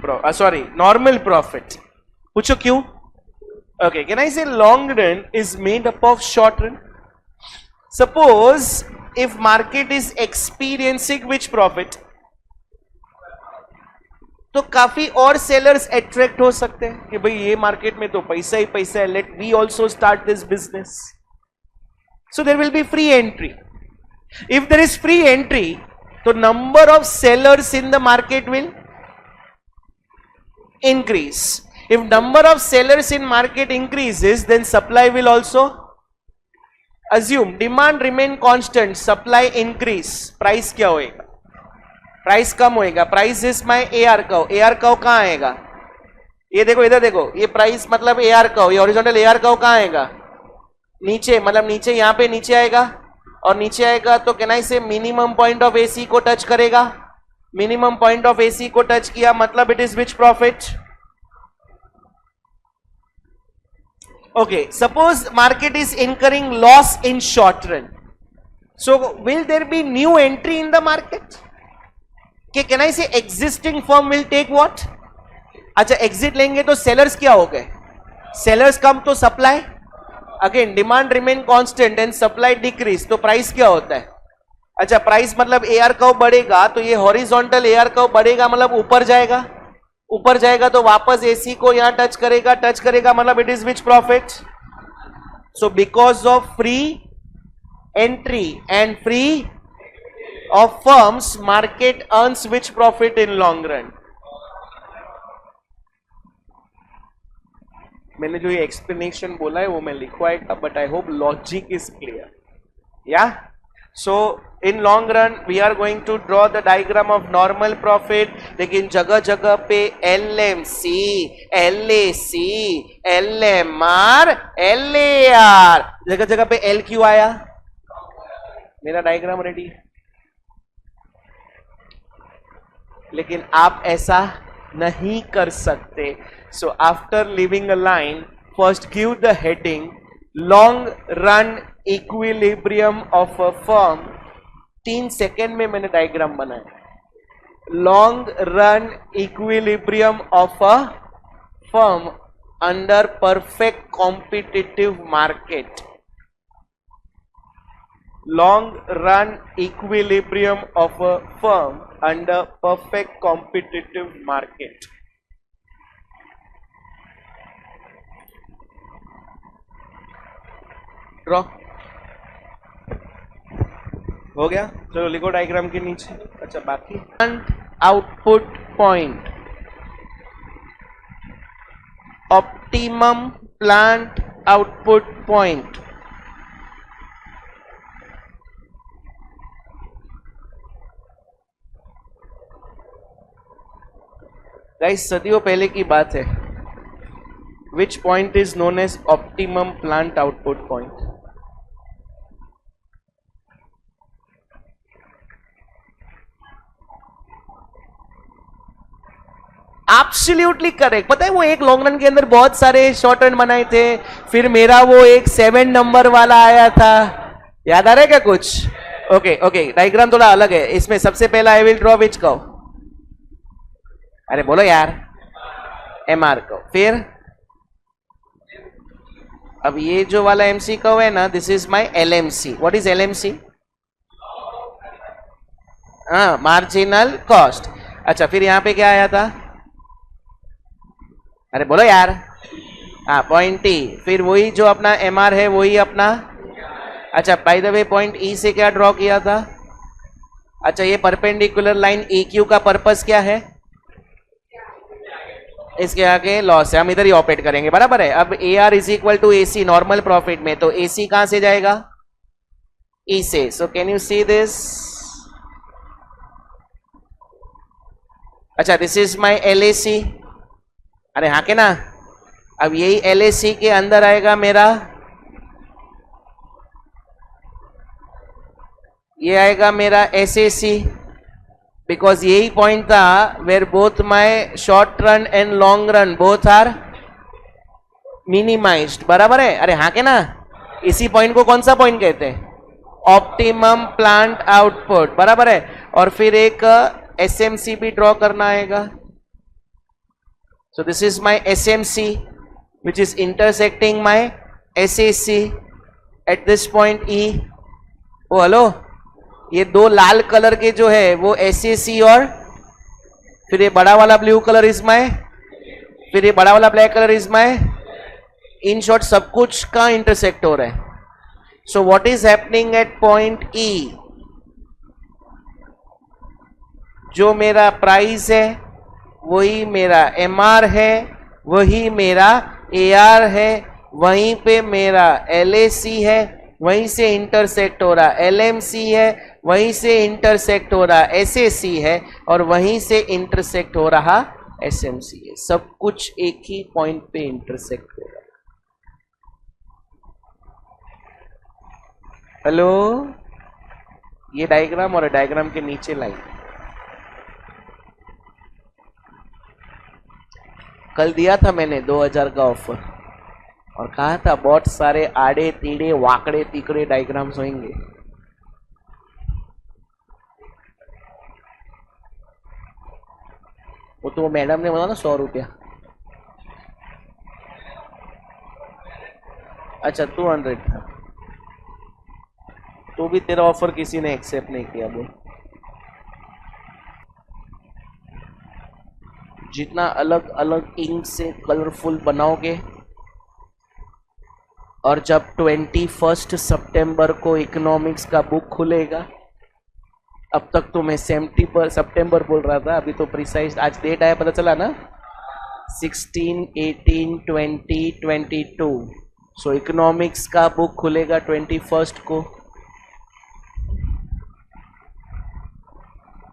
normal profit. पूछो क्यों? Okay, can I say long run is made up of short run? Suppose if market is experiencing which profit, तो काफी और sellers attract हो सकते हैं कि भाई ये मार्केट में तो पैसा ही पैसा है, let we also start this business. So there will be free entry. If there is free entry, the number of sellers in the market will increase. If number of sellers in market increases, then supply will also assume. Demand remain constant, supply increase. Price क्या होएगा? Price कम होएगा. Price is my AR curve. AR curve कहाँ आएगा? ये देखो, इधर देखो, ये प्राइस मतलब AR कर्व. ये हॉरिजॉन्टल AR कर्व कहाँ आएगा? नीचे, मतलब नीचे, यहाँ पे नीचे आएगा. और नीचे आएगा तो can I say minimum point of AC को टच करेगा. मिनिमम पॉइंट ऑफ एसी को टच किया मतलब it is which profit? Okay, suppose market is incurring loss in short run, so will there be new entry in the market? कि can I say existing firm will take what? अच्छा, exit लेंगे तो sellers क्या हो गए? Sellers कम तो supply. Again demand remain constant and supply decrease, तो प्राइस क्या होता है? अच्छा, प्राइस मतलब एआर कर्व बढ़ेगा तो ये हॉरिजॉन्टल एआर कर्व बढ़ेगा मतलब ऊपर जाएगा. ऊपर जाएगा तो वापस एसी को यहां टच करेगा मतलब it is which profit? So because of free entry and free of firms, market earns which profit in long run? मैंने जो ये एक्सप्लेनेशन बोला है वो मैं लिखवाएगा, but I hope logic is clear. या so in long run we are going to draw the diagram of normal profit, लेकिन जगह जगह पे एलएमसी, एलएसी, एलएमआर, एलएआर, जगह जगह पे एल क्यों आया? मेरा डायग्राम रेडी है. लेकिन आप ऐसा नहीं कर सकते. So after leaving a line, first give the heading long run equilibrium of a firm. 3 second में मैंने डायग्राम बनाया. Long run equilibrium of a firm under perfect competitive market. Long run equilibrium of a firm under perfect competitive market. Draw हो गया. चलो लिखो diagram के नीचे. अच्छा, बाकी output point, optimum plant output point. Guys, सदियों पहले की बात है. Which point is known as optimum plant output point? Absolutely correct. पता है वो एक लॉन्ग रन के अंदर बहुत सारे शॉर्ट रन बनाए थे, फिर मेरा वो एक 7 नंबर वाला आया था. याद आ रहा है क्या कुछ? ओके, डायग्राम थोड़ा अलग है. इसमें सबसे पहला आई विल ड्रॉ विच कर्व? अरे बोलो यार, एमआर कर्व. फिर अब ये जो वाला एमसी कर्व है ना, this is my LMC. What is LMC? हाँ, मार्जिनल कॉस्ट. अच्छा, फिर यहां पे क्या आया था? अरे बोलो यार. हाँ, पॉइंट ई. फिर वही जो अपना एमआर है वही अपना. अच्छा, बाय द वे पॉइंट ई से क्या ड्रॉ किया था? अच्छा, ये परपेंडिकुलर लाइन ई क्यू का पर्पस क्या है? इसके आगे लॉस है, हम इधर ही ऑपरेट करेंगे. बराबर है. अब A R is equal to A C normal profit में, तो ए सी कहां से जाएगा? ई से. So can you see this? अच्छा, this is my L A C. अरे हाँ के ना. अब यही एल ए सी के अंदर आएगा मेरा, ये आएगा मेरा एस ए सी, बिकॉज यही पॉइंट था where both my short run and long run both are minimized, बराबर है। अरे हाँ के ना, इसी पॉइंट को कौन सा पॉइंट कहते हैं? ऑप्टिमम प्लांट आउटपुट, बराबर है। और फिर एक एसएमसी भी ड्रॉ करना आएगा। So this is my SMC which is intersecting my SAC at this point E. Oh hello, ये दो लाल कलर के जो है वो एसएसी, और फिर ये बड़ा वाला ब्लू कलर इज माय, फिर ये बड़ा वाला black colour is my. In short सब कुछ का इंटरसेक्ट हो रहा है। So what is happening eight point ई? जो मेरा प्राइस है वही मेरा एमआर है, वही मेरा एआर है, वहीं पे मेरा एलएसी है, वहीं से इंटरसेक्ट हो रहा एलएमसी है, वहीं से इंटरसेक्ट हो रहा एसएसी है, और वहीं से इंटरसेक्ट हो रहा एसएमसी है। सब कुछ एक ही पॉइंट पे इंटरसेक्ट हो रहा है। हेलो, ये डायग्राम और डायग्राम के नीचे लाइन। कल दिया था मैंने 2000 का ऑफर और कहा था बहुत सारे आड़े तीड़े वाकड़े तिकड़े डायग्राम्स होंगे। वो तो मैडम ने बोला ना 100 रुपया। अच्छा 200 था, तो भी तेरा ऑफर किसी ने एक्सेप्ट नहीं किया। बोल, जितना अलग अलग इंक से कलरफुल बनाओगे, और जब 21 सितंबर को इकोनॉमिक्स का बुक खुलेगा, अब तक तो मैं सितंबर बोल रहा था, अभी तो प्रिसाइज आज डेट आया पता चला ना, 16, 18, 20, 22। सो इकोनॉमिक्स का बुक खुलेगा 21 को।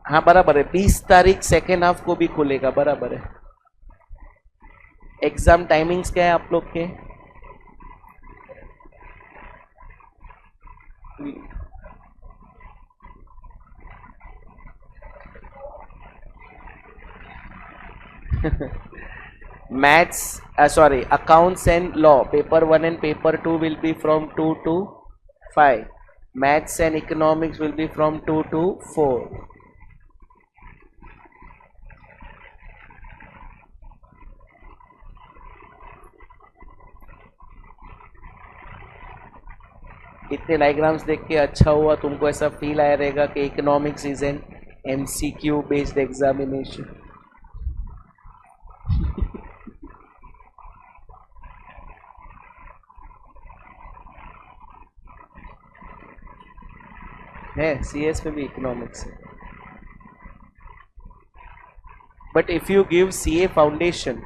हाँ बराबर है, 20 तारीख सेकेंड हाफ को भी खुलेगा, बराबर है। एग्जाम टाइमिंग्स क्या है आप लोग के? Maths sorry accounts and law paper 1 and paper 2 will be from 2 to 5. Maths and economics will be from 2 to 4. इतने डायग्राम्स देख के अच्छा हुआ तुमको ऐसा फील आया रहेगा कि economics is an MCQ based examination. है सीएस में भी इकोनॉमिक्स है, but if you give CA foundation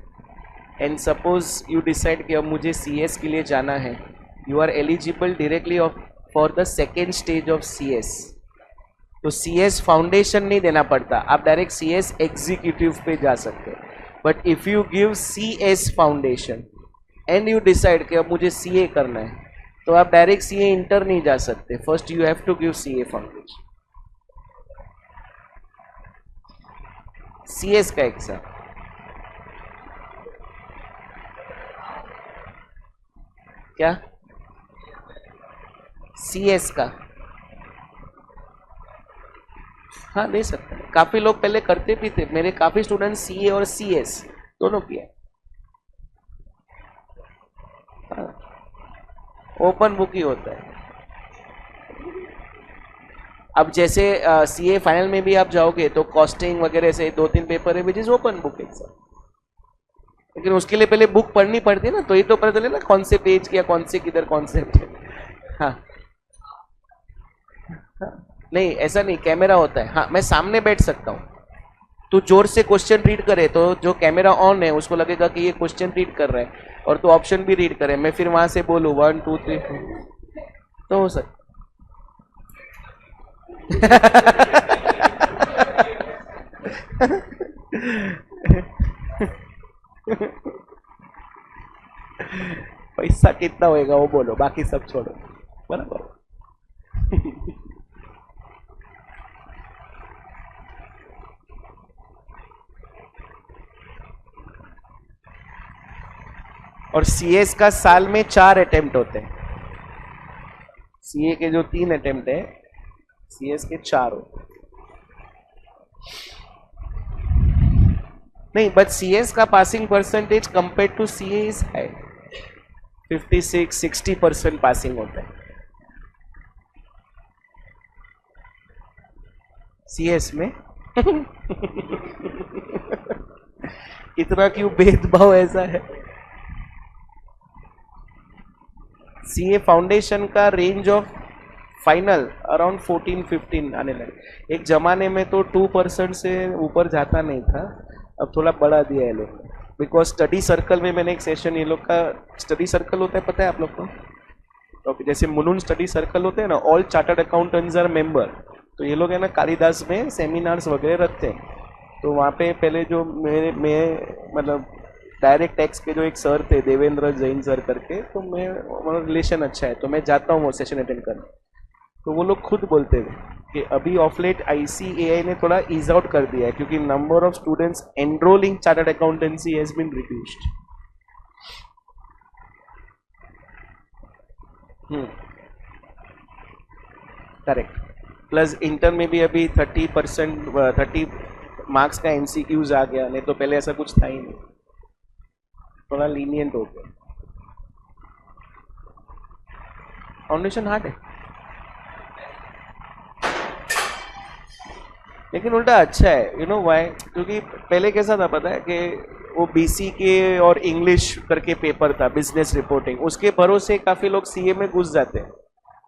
and suppose you decide कि अब मुझे सीएस के लिए जाना है, you are eligible directly for the second stage of CS. तो सीएस फाउंडेशन नहीं देना पड़ता, आप डायरेक्ट सीएस एग्जीक्यूटिव पे जा सकते हैं। But if you give CS foundation and you decide कि अब मुझे सीए करना है, तो आप डायरेक्ट सीए इंटर नहीं जा सकते, first you have to give CA foundation. CS का एग्जाम क्या? सीएस का हाँ दे सकते हैं, काफी लोग पहले करते भी थे, मेरे काफी स्टूडेंट सीए और सीएस दोनों किया। ओपन बुक ही होता है। अब जैसे सीए फाइनल में भी आप जाओगे तो कॉस्टिंग वगैरह से 2-3 पेपर है which is open book exam, लेकिन उसके लिए पहले बुक पढ़नी पड़ती है ना, तो ये तो पता चले ना कौन से पेज की या कौन से किधर कॉन्सेप्ट है। हाँ नहीं ऐसा नहीं, कैमरा होता है। हाँ मैं सामने बैठ सकता हूँ, तू जोर से क्वेश्चन रीड करे तो जो कैमरा ऑन है उसको लगेगा कि ये क्वेश्चन रीड कर रहा है, और तू ऑप्शन भी रीड करे, मैं फिर वहां से बोलूँ 1 2 3 तो हो सकता। पैसा कितना होएगा वो बोलो, बाकी सब छोड़ो, बराबर। और सीएस का साल में 4 अटेम्प्ट होते हैं। सीए के जो 3 अटेम्प्ट है, सीएस के 4 होते हैं। नहीं, बट सीएस का passing percentage compare to CA is high, 56-60% passing होता है सीएस में। इतना क्यों भेदभाव ऐसा है? सीए फाउंडेशन का रेंज ऑफ फाइनल अराउंड 14-15 आने लगे। एक जमाने में तो 2% से ऊपर जाता नहीं था, अब थोड़ा बढ़ा दिया है लोग ने। बिकॉज स्टडी सर्कल में मैंने एक सेशन, ये लोग का स्टडी सर्कल होता है, पता है आप लोग को? तो जैसे मुनुन स्टडी सर्कल होते हैं ना, all chartered accountants are member, तो ये लोग है ना कालिदास में सेमिनार्स वगैरह रखते हैं। तो वहाँ पे पहले जो मैं मतलब डायरेक्ट टैक्स के जो एक सर थे, देवेंद्र जैन सर करके, तो मैं मतलब रिलेशन अच्छा है, तो मैं जाता हूँ वो सेशन अटेंड करने। तो वो लोग खुद बोलते थे कि अभी ऑफ लेट ICAI ने थोड़ा ईज आउट कर दिया है, क्योंकि number of students enrolling chartered accountancy has been reduced. Correct. Plus inter में भी अभी 30 मार्क्स का MCQs आ गया, नहीं तो पहले ऐसा कुछ था ही नहीं, थोड़ा लीनियंट हो गया। फाउंडेशन हार्ड है, लेकिन उल्टा अच्छा है। You know why? क्योंकि पहले कैसा था पता है कि वो BC के और इंग्लिश करके पेपर था, बिजनेस रिपोर्टिंग, उसके भरोसे काफी लोग CA में घुस जाते हैं,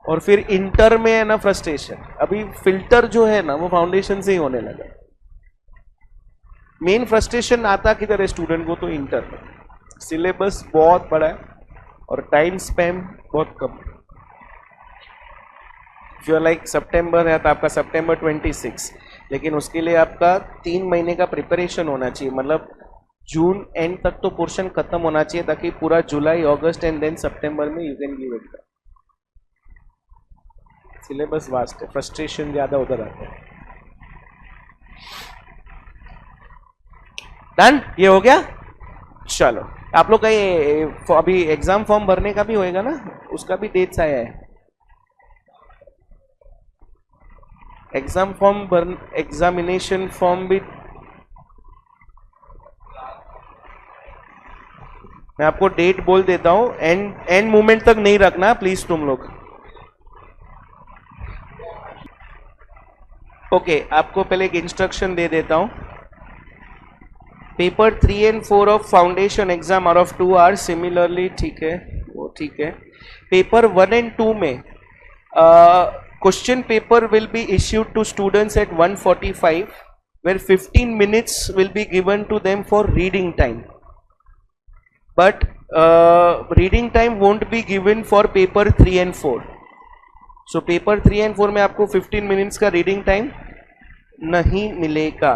और फिर इंटर में है ना फ्रस्ट्रेशन। अभी फिल्टर जो है ना वो फाउंडेशन से ही होने लगा। मेन फ्रस्ट्रेशन आता किधर है स्टूडेंट को? तो इंटर में सिलेबस बहुत बड़ा है और टाइम स्पैन बहुत कम। जो लाइक सितंबर है तो आपका सितंबर 26, लेकिन उसके लिए आपका 3 महीने का प्रिपरेशन होना चाहिए। मतलब जून एंड तक तो पोर्शन खत्म होना चाहिए, ताकि पूरा जुलाई, अगस्त एंड देन सितंबर में you can give it. Syllabus vast है, फ्रस्ट्रेशन ज्यादा उधर आता है। डन? ये हो गया? चलो, आप लोग का ये अभी एग्जाम फॉर्म भरने का भी होएगा ना, उसका भी डेट्स आया है। एग्जाम फॉर्म भर, एग्जामिनेशन फॉर्म भी मैं आपको डेट बोल देता हूं, एंड मोमेंट तक नहीं रखना प्लीज तुम लोग। ओके, आपको पहले एक इंस्ट्रक्शन दे देता हूं। Paper 3 and 4 of foundation exam are of 2 hours similarly, ठीक है, वो ठीक है। पेपर 1 and 2 में question paper will be issued to students at 1:45, where 15 minutes will be given to them for reading time, but reading time won't be given for paper 3 and 4. So paper 3 and 4 में आपको 15 minutes का reading time नहीं मिलेगा।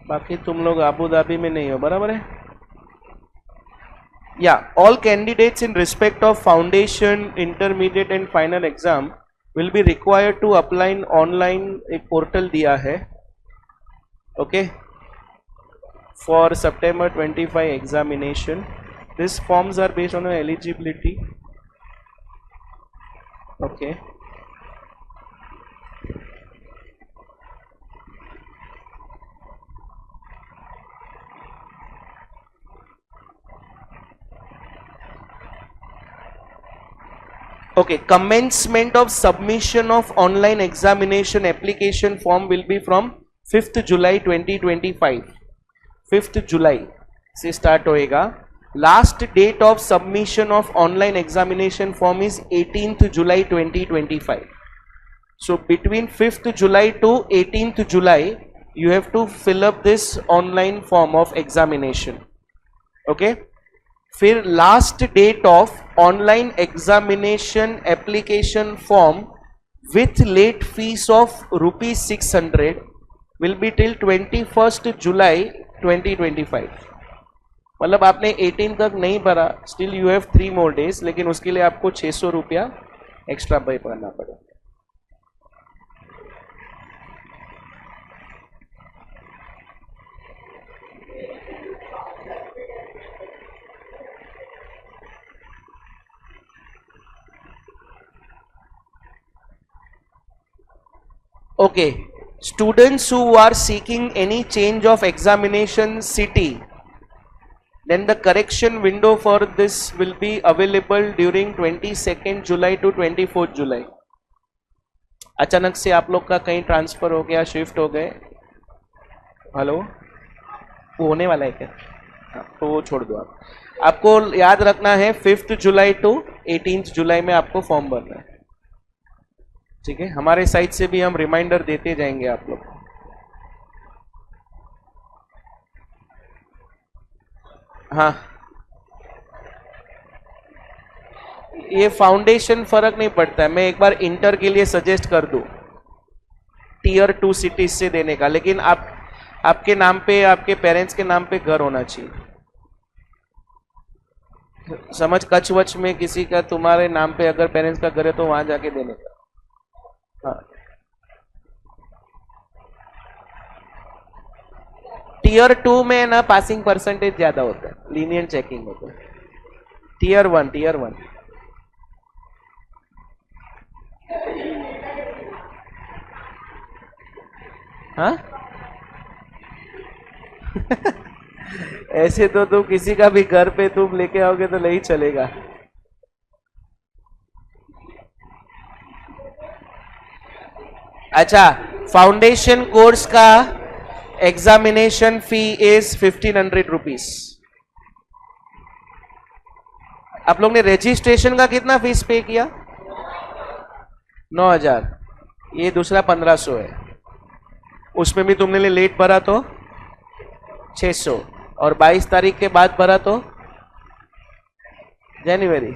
बाकी तुम लोग Abu Dhabi में नहीं हो, बराबर है? या all candidates in respect of foundation, intermediate and final exam will be required to apply online. एक पोर्टल दिया है, ओके, फॉर September 25 एग्जामिनेशन। This forms are based on eligibility, okay. Okay, commencement of submission of online examination application form will be from 5th July 2025. 5th July से start होएगा। Last date of submission of online examination form is 18th July 2025. So between 5th July to 18th July, you have to fill up this online form of examination. Okay. फिर last date of online examination application form with late fee of ₹600 will be till 21st July 2025. मतलब आपने 18 तक नहीं भरा, still you have 3 more days, लेकिन उसके लिए आपको 600 रुपया एक्स्ट्रा पे करना पड़ेगा. Okay, students who are seeking any change of examination city, then the correction window for this will be available during 22nd July to 24th July. अचानक से आप लोग का कहीं ट्रांसफर हो गया, शिफ्ट हो गए, हेलो, वो होने वाला है क्या? हाँ, तो वो छोड़ दो. आपको याद रखना है 5th जुलाई टू 18th जुलाई में आपको फॉर्म भरना है. ठीक है, हमारे साइड से भी हम रिमाइंडर देते जाएंगे आप लोग. हाँ, ये फाउंडेशन फर्क नहीं पड़ता है. मैं एक बार इंटर के लिए सजेस्ट कर दूं टीयर 2 सिटीज से देने का, लेकिन आपके नाम पे, आपके पेरेंट्स के नाम पे घर होना चाहिए. समझ, कच्छ वच्छ में किसी का तुम्हारे नाम पे अगर पेरेंट्स का घर है तो वहां जाके देने का. हाँ, टीयर 2 में ना पासिंग परसेंटेज ज्यादा होता है, लीनियंट चेकिंग होता है. टीयर 1 हाँ. ऐसे तो तुम किसी का भी घर पे तुम लेके आओगे तो नहीं चलेगा. अच्छा, फाउंडेशन कोर्स का एग्जामिनेशन फी इज 1500 रुपीज. आप लोग ने रजिस्ट्रेशन का कितना फीस पे किया? 9000. ये दूसरा 1500 है. उसमें भी तुमने लेट भरा तो 600, और 22 तारीख के बाद भरा तो जनवरी.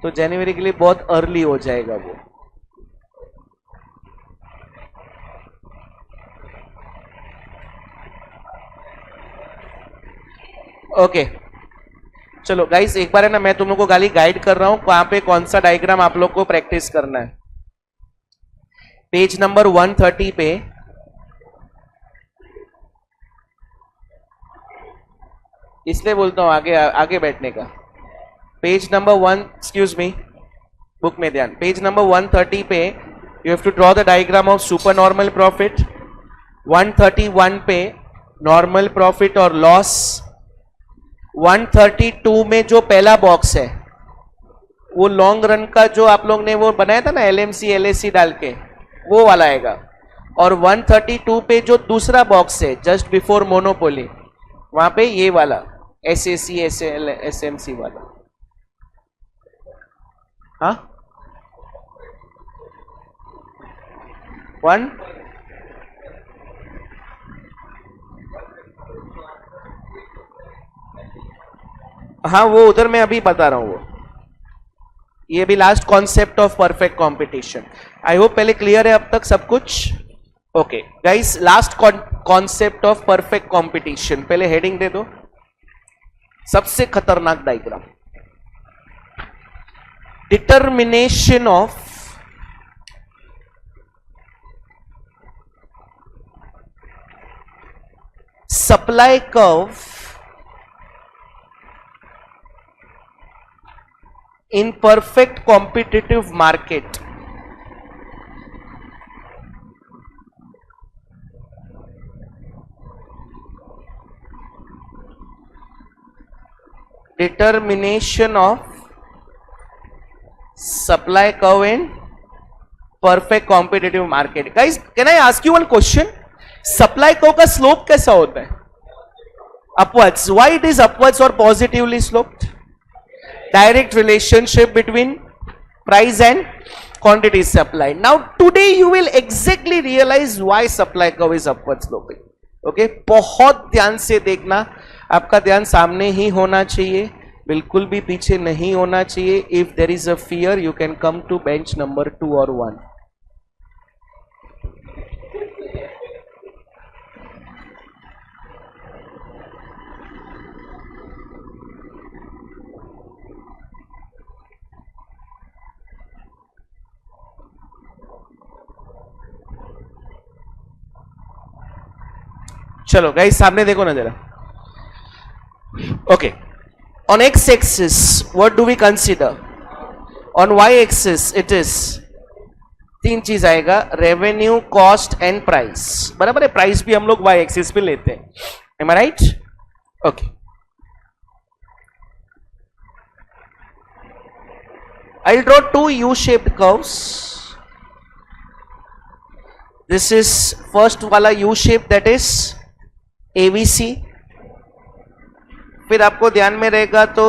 तो जनवरी के लिए बहुत अर्ली हो जाएगा वो. ओके, चलो गाइस, एक बार है ना, मैं तुम लोग को गाली गाइड कर रहा हूं कहां पे कौन सा डायग्राम आप लोग को प्रैक्टिस करना है. पेज नंबर 130 पे इसलिए बोलता हूं आगे आगे बैठने का. Page number 1, excuse me, book में ध्यान. पेज नंबर 130 पे you have to draw the diagram of super normal profit. 131 पे नॉर्मल प्रॉफिट और लॉस. 132 में जो पहला बॉक्स है वो लॉन्ग रन का जो आप लोग ने वो बनाया था ना एलएमसी एलएसी डाल के, वो वाला आएगा. और 132 पे जो दूसरा बॉक्स है जस्ट बिफोर मोनोपोली, वहां पे ये वाला एसएसी एसएमसी वाला. हाँ, 1 हाँ, वो उधर मैं अभी बता रहा हूं. वो ये भी last concept of perfect competition. I hope पहले क्लियर है अब तक सब कुछ. Okay guys, last concept of perfect competition. पहले हेडिंग दे दो. सबसे खतरनाक diagram, determination of supply curve in perfect competitive market. Determination of supply curve in perfect competitive market. Guys, can I ask you one question? Supply curve का slope कैसा होता है? Upwards. Why it is upwards or positively sloped? Direct relationship between price and quantity supplied. Now today you will exactly realize why supply curve is upward sloping. Okay, बहुत ध्यान से देखना. आपका ध्यान सामने ही होना चाहिए, बिल्कुल भी पीछे नहीं होना चाहिए. If there is a fear, you can come to bench number 2 or 1. चलो गाइस सामने देखो ना जरा. Okay. On x-axis, what do we consider? On y-axis, it is तीन चीज आएगा, रेवेन्यू, कॉस्ट एंड प्राइस. बराबर है. प्राइस भी हम लोग y-axis पे लेते हैं. Am I right? Okay. I'll draw two U-shaped curves. This is first वाला U-shape, that is ABC. फिर आपको ध्यान में रहेगा तो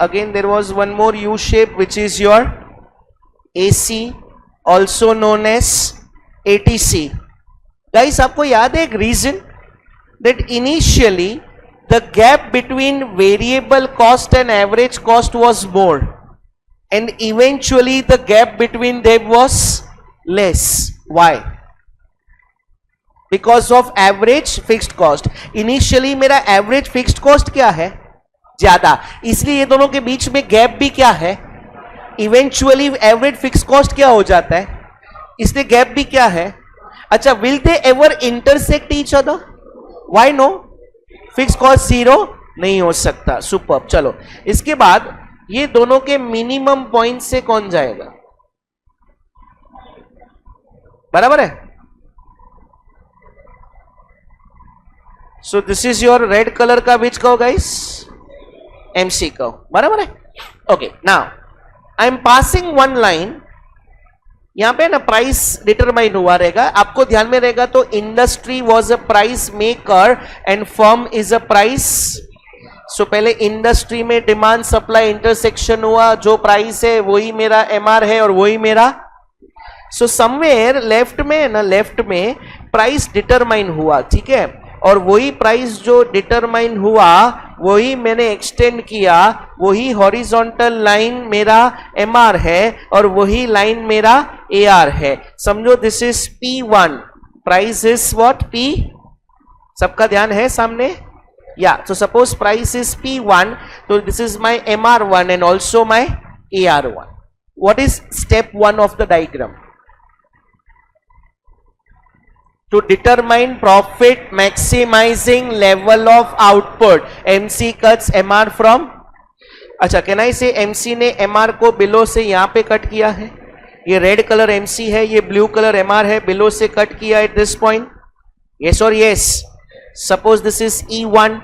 again there was one more U shape which is your AC, also known as ATC. Guys आपको याद है एक reason that initially the gap between variable cost and average cost was more and eventually the gap between them was less. Why? Because of average fixed cost. Initially मेरा average fixed cost क्या है? ज्यादा, इसलिए ये दोनों के बीच में gap भी क्या है? इवेंचुअली एवरेज फिक्स कॉस्ट क्या हो जाता है, इसलिए गैप भी क्या है? अच्छा, will they ever intersect each other? Why no? Fix cost zero नहीं हो सकता. सुपर. चलो इसके बाद ये दोनों के मिनिमम पॉइंट से कौन जाएगा? बराबर है. So this is your red colour का विच कर्व गाइस? MC curve. बराबर है. Okay, now I am passing one line. यहां पे ना प्राइस डिटरमाइन हुआ रहेगा, आपको ध्यान में रहेगा तो industry was a price maker and firm is a price. सो पहले इंडस्ट्री में डिमांड सप्लाई इंटरसेक्शन हुआ, जो प्राइस है वही मेरा MR है और वही मेरा. सो समवेयर लेफ्ट में ना, लेफ्ट में प्राइस डिटरमाइन हुआ. ठीक है, और वही प्राइस जो डिटरमाइन हुआ वही मैंने एक्सटेंड किया, वही हॉरिजॉन्टल लाइन मेरा MR है और वही लाइन मेरा AR है. समझो this is P1, price is what? P. सबका ध्यान है सामने? या so suppose price is P1, तो this is my MR1 and also my AR1. What is step 1 of the diagram? To determine profit maximizing level of output. MC cuts MR from. अच्छा, can I से MC ने MR को below से यहां पे cut किया है. ये रेड कलर MC है, ये ब्लू कलर MR है, बिलो से कट किया एट दिस पॉइंट. यस और yes. Suppose this is E1.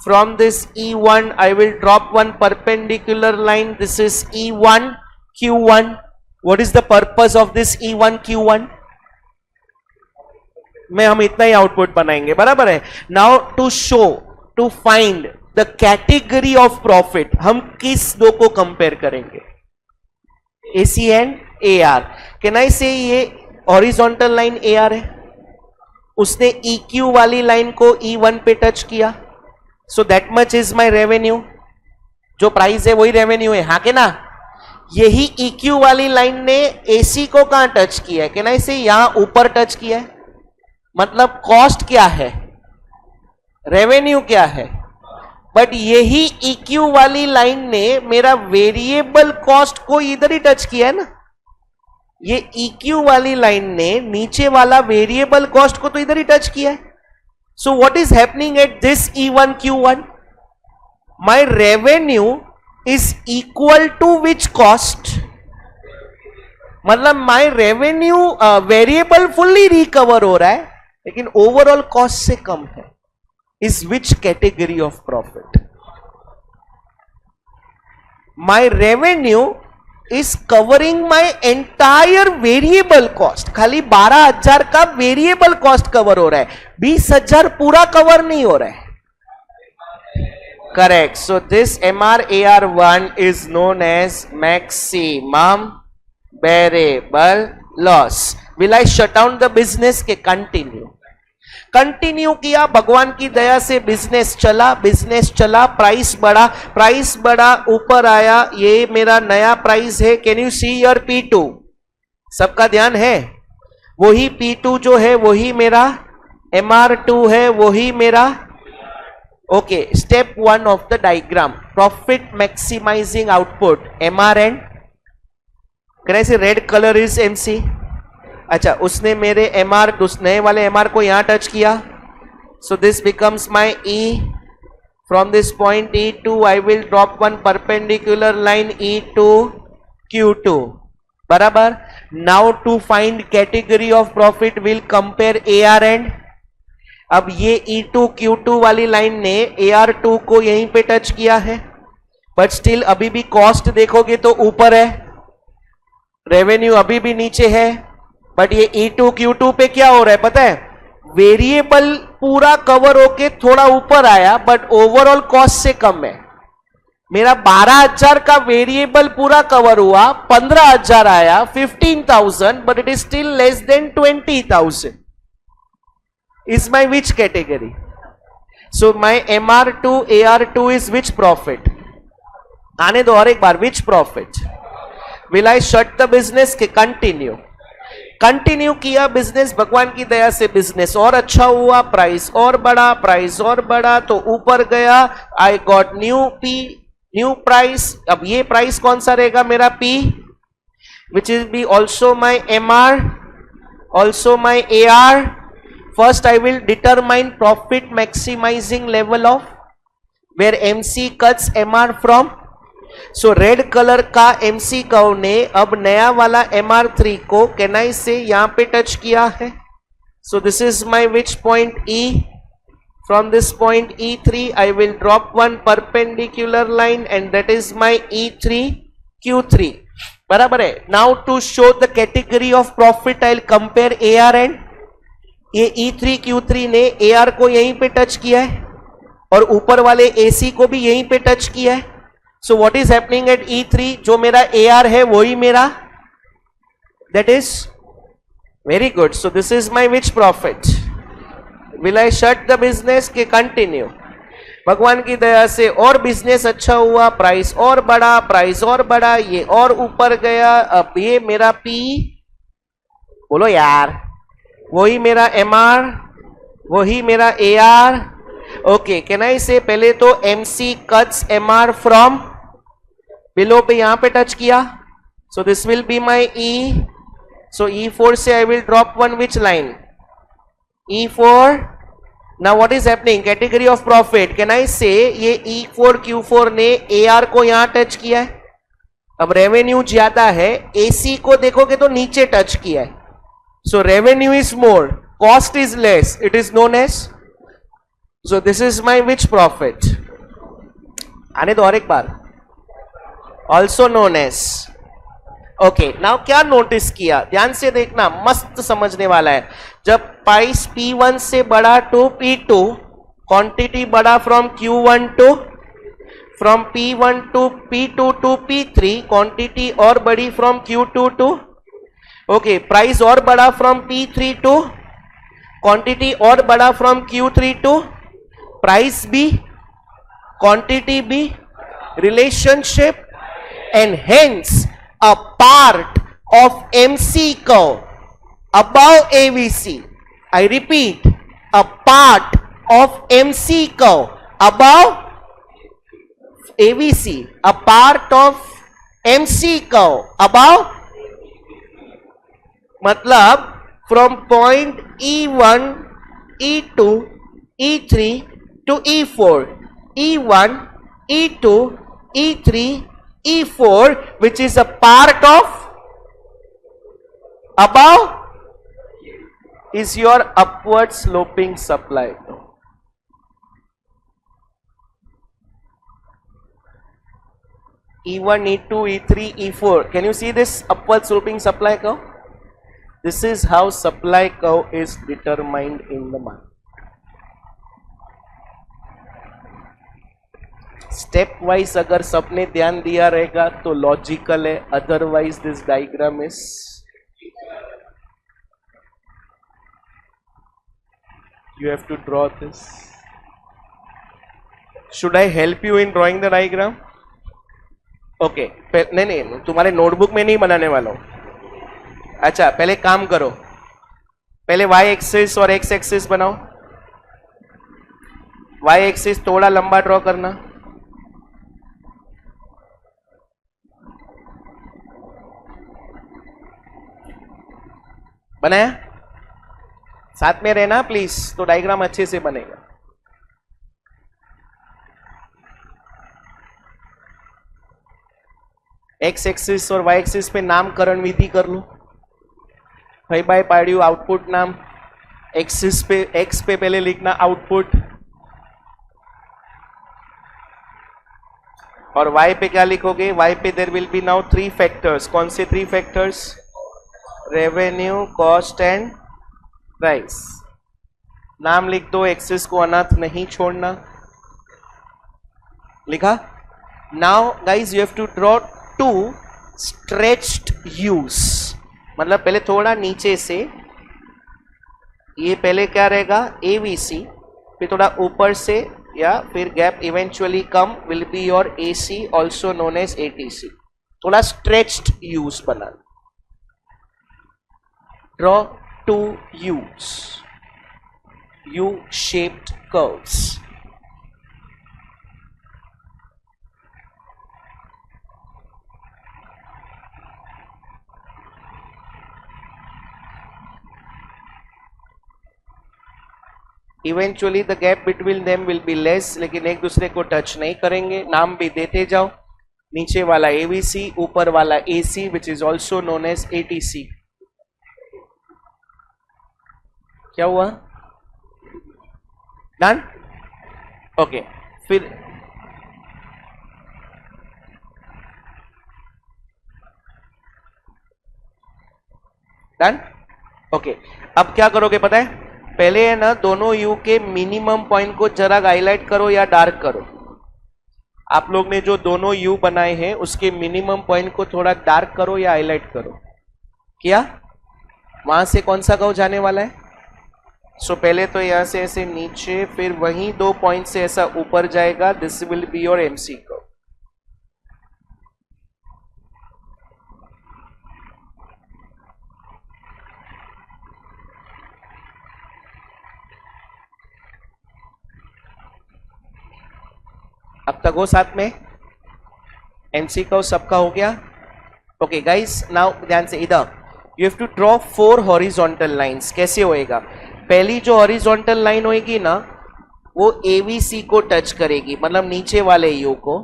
From this E1 I will drop one perpendicular line. This is E1 Q1. What is the purpose of this E1 Q1? में हम इतना ही output बनाएंगे. बराबर है. Now to show, to find the category of profit, हम किस दो को कंपेयर करेंगे? AC and AR. Can I say ये हॉरिजॉन्टल लाइन AR है, उसने EQ वाली लाइन को E1 पे टच किया, सो that much is my revenue. जो प्राइस है वही रेवेन्यू है. हाँ के ना? यही EQ वाली लाइन ने AC को कहां टच किया है? कैन आई से यहां ऊपर टच किया है. मतलब कॉस्ट क्या है? रेवेन्यू क्या है? बट यही EQ वाली लाइन ने मेरा वेरिएबल कॉस्ट को इधर ही टच किया है ना. ये EQ वाली लाइन ने नीचे वाला वेरिएबल कॉस्ट को तो इधर ही टच किया है. So what is happening at this E1 Q1? My revenue is equal to which cost? मतलब my revenue variable fully recover हो रहा है लेकिन ओवरऑल कॉस्ट से कम है. Is which category of profit? My revenue is covering my entire variable cost. खाली 12,000 का वेरिएबल कॉस्ट कवर हो रहा है, 20,000 पूरा कवर नहीं हो रहा है. Correct. So this MR AR1 is known as maximum variable loss. Will I shut down the business के? कंटिन्यू किया. भगवान की दया से बिजनेस चला, प्राइस बढ़ा, ऊपर आया. ये मेरा नया प्राइस है. Can you see your P2? सबका ध्यान है? वही P2 जो है वही मेरा MR2 है, वही मेरा. Okay, step 1 of the diagram, profit maximizing output MR and can I say red colour is MC. अच्छा, उसने मेरे MR, उस नए वाले MR को यहां टच किया, So this becomes my E. From this point E2, I will drop one perpendicular line E to Q2. बराबर. Now to find category of profit, will compare AR and. अब ये E2 Q2 वाली line ने AR2 को यहीं पे touch किया है, बट स्टिल अभी भी कॉस्ट देखोगे तो ऊपर है, रेवेन्यू अभी भी नीचे है, बट ये E2 Q2 पे क्या हो रहा है पता है, वेरिएबल पूरा कवर होके थोड़ा ऊपर आया बट ओवरऑल कॉस्ट से कम है. मेरा 12,000 का वेरिएबल पूरा कवर हुआ, 15,000 आया, 15,000, but it is still less than 20,000. Is my which category? So my MR2 AR2 is which profit? आने दो और एक बार, which profit? Will I shut the business के कंटिन्यू? कंटिन्यू किया बिजनेस, भगवान की दया से बिजनेस और अच्छा हुआ, प्राइस और बढ़ा, प्राइस और बढ़ा तो ऊपर गया. I got new P, new price. अब ये प्राइस कौन सा रहेगा मेरा? P, which is be also my MR, also my AR. First I will determine profit maximizing level of where MC cuts MR from. So red colour का MC curve ने अब नया वाला MR3 को कैन आई से यहां पे touch किया है. So this is my which point E. From this point E3 I will drop one perpendicular line and that is my E3 Q3. बराबर है. Now to show the category of profit I will compare AR and. ये E3 Q3 ने AR को यहीं पे touch किया है और ऊपर वाले AC को भी यहीं पे टच किया है. So what is happening at E3? जो मेरा AR है वही मेरा, that is very good. So this is my which profit? Will I shut the business के continue? भगवान की दया से और बिजनेस अच्छा हुआ, प्राइस और बढ़ा, प्राइस और बढ़ा, ये और ऊपर गया. अब ये मेरा P, बोलो यार, वही मेरा MR, वही मेरा AR. ओके, कैन आई से पहले तो MC cuts MR from below पे यहां पे टच किया. So this will be my E. So E4 से आई will drop one which line? E4. Now what is happening? Category of profit. Can I say ये E4 Q4 ने AR को यहां touch किया है. अब रेवेन्यू ज्यादा है, AC को देखोगे तो नीचे टच किया है. So revenue is more, cost is less, it is known as. So this is my which profit? आने दो और एक बार. Also known as. Okay, now क्या नोटिस किया? ध्यान से देखना, मस्त समझने वाला है. जब प्राइस P1 से बढ़ा टू P2, क्वांटिटी बढ़ा from Q1 to, from P1 to P2 to P3, quantity और बढ़ी from Q2 to. Okay, price और बढ़ा फ्रॉम P3 टू, क्वांटिटी और बढ़ा फ्रॉम Q3 टू, प्राइस भी, क्वांटिटी भी, relationship, and hence a part of MC curve above AVC. I repeat, a part of MC curve above AVC, a part of MC curve above, मतलब from point E1, E2, E3 to E4, E1, E2, E3, E4, which is a part of above, is your upward sloping supply. E1, E2, E3, E4. Can you see this upward sloping supply curve? This is how supply curve is determined in the market. Step wise अगर सबने ध्यान दिया रहेगा तो logical है, otherwise this diagram is you have to draw this. Should I help you in drawing the diagram? Okay, नहीं, तुम्हारे notebook में नहीं बनाने वाला हूं. अच्छा, पहले काम करो, पहले y एक्सिस और x एक्सिस बनाओ. y एक्सिस थोड़ा लंबा ड्रॉ करना. बनाया? साथ में रहना प्लीज, तो डायग्राम अच्छे से बनेगा। एक्स एक्सिस और वाई एक्सिस पे नामकरण विधि कर लो। 5 पाड्यू आउटपुट नाम, एक्सिस पे एक्स पे पहले लिखना आउटपुट, और वाई पे क्या लिखोगे? वाई पे there will be now 3 factors. कौन से 3 factors? Revenue, cost and price. नाम लिख दो, एक्सिस को अनाथ नहीं छोड़ना। लिखा? Now guys you have to draw 2 stretched U's, मतलब पहले थोड़ा नीचे से, ये पहले क्या रहेगा? एवीसी, फिर थोड़ा ऊपर से, या फिर गैप इवेंचुअली कम will be your AC, also known as ATC. थोड़ा स्ट्रेच्ड यूज बना। Draw 2 U's, U shaped curves. Eventually the gap between them will be less, लेकिन एक दूसरे को टच नहीं करेंगे। नाम भी देते जाओ, नीचे वाला एवीसी, ऊपर वाला AC which is also known as ATC. क्या हुआ? डन? ओके, फिर डन? ओके, अब क्या करोगे पता है? पहले है ना, दोनों यू के मिनिमम पॉइंट को जरा हाईलाइट करो या डार्क करो। आप लोग ने जो दोनों यू बनाए हैं उसके मिनिमम पॉइंट को थोड़ा डार्क करो या हाईलाइट करो। किया? वहां से कौन सा कर्व जाने वाला है? सो पहले तो यहां से ऐसे नीचे, फिर वहीं 2 पॉइंट से ऐसा ऊपर जाएगा। This will be your MC curve. अब तक हो साथ में? एमसी कर्व सबका हो गया? ओके गाइस, नाउ ध्यान से इधर you have to draw 4 horizontal lines. कैसे होएगा? पहली जो हॉरिजॉन्टल लाइन होएगी ना, वो एवीसी को टच करेगी, मतलब नीचे वाले यू को।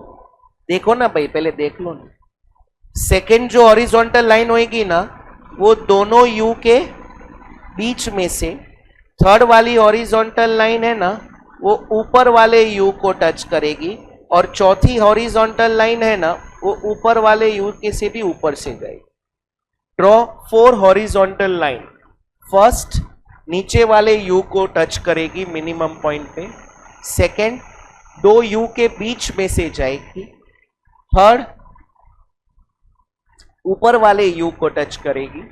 देखो ना भाई, पहले देख लो ना। सेकेंड जो हॉरिजॉन्टल लाइन होएगी ना, वो दोनों यू के बीच में से, थर्ड वाली हॉरिजॉन्टल लाइन है ना, वो ऊपर वाले यू को टच करेगी, और चौथी हॉरिजॉन्टल लाइन है ना, वो ऊपर वाले यू के से भी ऊपर से जाएगी। Draw 4 horizontal line. फर्स्ट नीचे वाले यू को टच करेगी मिनिमम पॉइंट पे। सेकेंड 2 यू के बीच में से जाएगी। थर्ड ऊपर वाले यू को टच करेगी।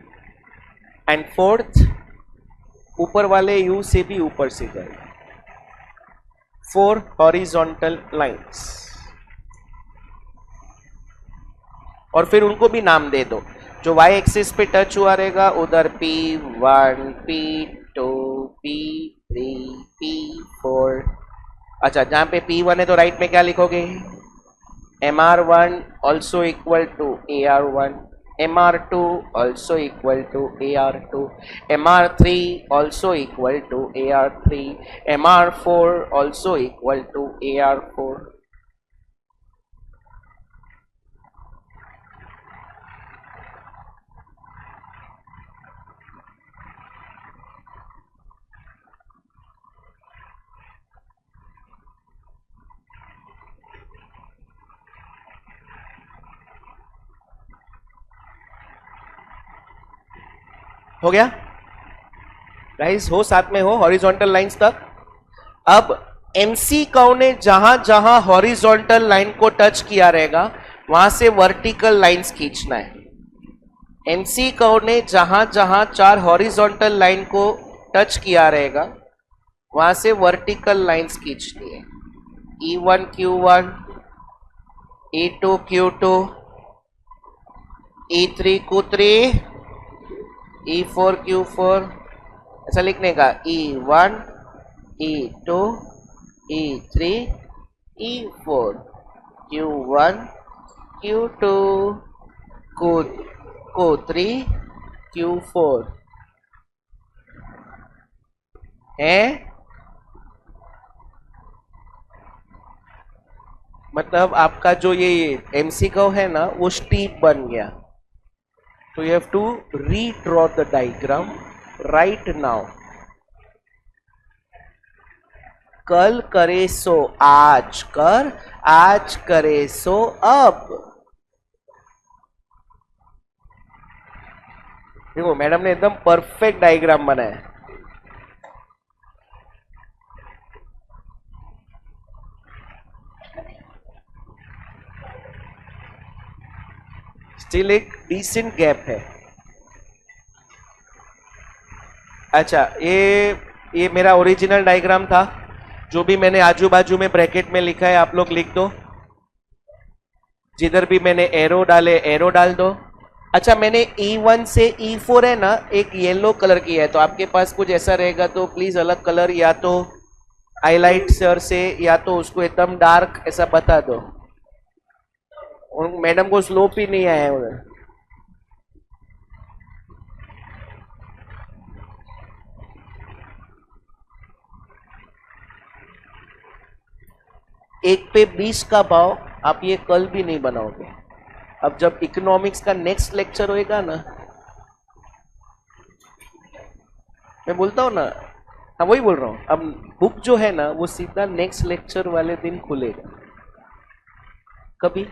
एंड फोर्थ ऊपर वाले यू से भी ऊपर से जाएगी। 4 हॉरिजॉन्टल लाइंस, और फिर उनको भी नाम दे दो। जो y एक्सिस पे टच हुआ रहेगा उधर P1, P2, P3, P4। अच्छा, जहां पे P1 है तो राइट में क्या लिखोगे? MR1 also equal to AR1, MR2 also equal to AR2, MR3 also equal to AR3, MR4 also equal to AR4. हो गया गाइस? हो साथ में हो हॉरिजॉन्टल लाइंस तक? अब एमसी कर्व ने जहां जहां हॉरिजॉन्टल लाइन को टच किया रहेगा वहां से वर्टिकल लाइंस खींचना है। एमसी कर्व ने जहां जहां 4 हॉरिजॉन्टल लाइन को टच किया रहेगा वहां से वर्टिकल लाइंस खींचनी है। E1 Q1, E2 Q2, E3 Q3, E4 Q4, ऐसा लिखने का। E1, E2, E3, E4, Q1, Q2, Q3, Q4। है, मतलब आपका जो ये MC कर्व है ना वो स्टीप बन गया, तो you have to redraw the diagram right now. कल करे सो आज कर, आज करे सो अब। देखो मैडम ने एकदम परफेक्ट डायग्राम बनाया। स्टिल एक डिसेंट गैप है। अच्छा, ये मेरा ओरिजिनल डायग्राम था, जो भी मैंने आजू बाजू में ब्रैकेट में लिखा है आप लोग लिख दो, जिधर भी मैंने एरो डाले एरो डाल दो। अच्छा, मैंने E1 से E4 है ना एक येलो कलर किया है, तो आपके पास कुछ ऐसा रहेगा तो प्लीज अलग कलर या तो हाईलाइटर से या तो उसको एकदम डार्क ऐसा बता दो। मैडम को स्लोप ही नहीं आया है उधर। एक पे 20 का भाव आप ये कल भी नहीं बनाओगे। अब जब इकोनॉमिक्स का नेक्स्ट लेक्चर होएगा ना, मैं बोलता हूँ ना, हाँ वही बोल रहा हूँ, अब बुक जो है ना वो सीधा नेक्स्ट लेक्चर वाले दिन खुलेगा। कभी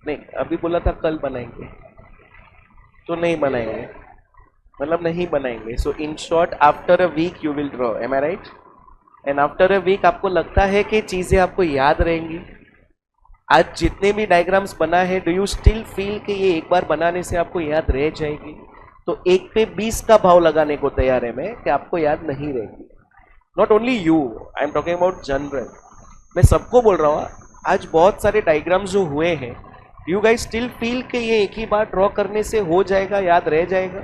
नहीं, अभी बोला था कल बनाएंगे तो नहीं बनाएंगे, मतलब नहीं बनाएंगे। So in short after a week you will draw, am I right? And after a week आपको लगता है कि चीजें आपको याद रहेंगी। आज जितने भी डायग्राम्स बना है, डू यू स्टिल फील कि ये एक बार बनाने से आपको याद रह जाएगी? तो एक पे 20 का भाव लगाने को तैयार है मैं कि आपको याद नहीं रहेगी। Not only you, I am talking about general. मैं सबको बोल रहा हूँ, आज बहुत सारे डायग्राम्स जो हुए हैं, यू गाइस स्टिल फील कि ये एक ही बार ड्रॉ करने से हो जाएगा, याद रह जाएगा?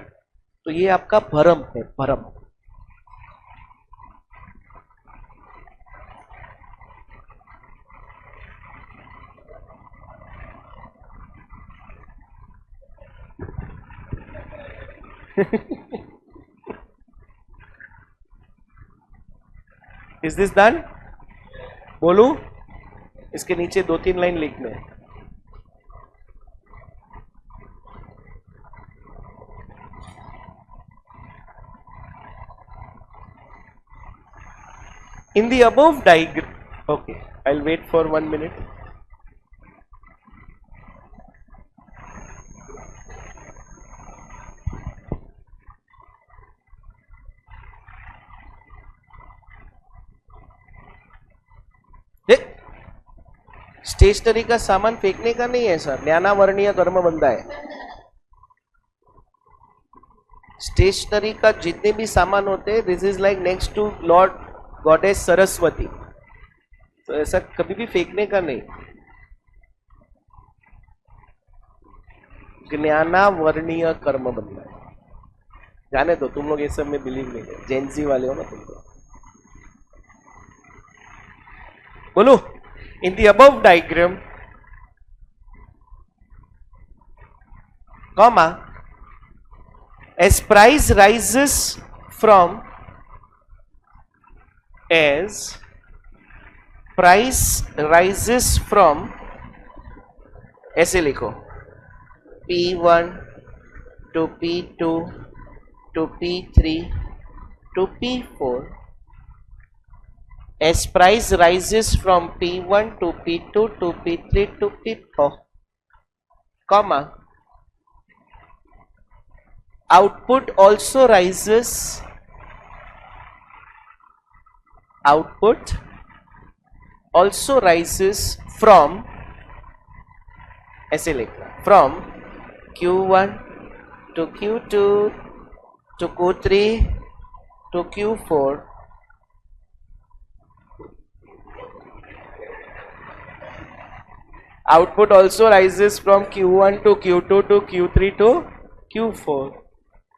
तो ये आपका भ्रम है, भ्रम। Is this done? बोलू? इसके नीचे 2-3 लाइन लिखना है। In the above diagram, okay, I'll wait for 1 minute. Stationery का सामान फेंकने का नहीं है सर, ज्ञानावर्णीय कर्म बंधा है। स्टेशनरी का जितने भी सामान होते हैं, this is like next to lord goddess Saraswati, तो ऐसा कभी भी फेंकने का नहीं। ज्ञानावर्णीय कर्म बंधा है। जाने दो, तुम लोग ये सब में बिलीव नहीं है, जेंजी वाले हो ना तुम लोग। बोलो, in the above diagram, comma, as price rises from, as price rises from, ऐसे लिखो, P1 to P2 to P3 to P4, as price rises from P1 to P2 to P3 to P4, comma, output also rises, output also rises from, ऐसे लिखना, from Q1 to Q2 to Q3 to Q4, output also rises from Q1 to Q2 to Q3 to Q4,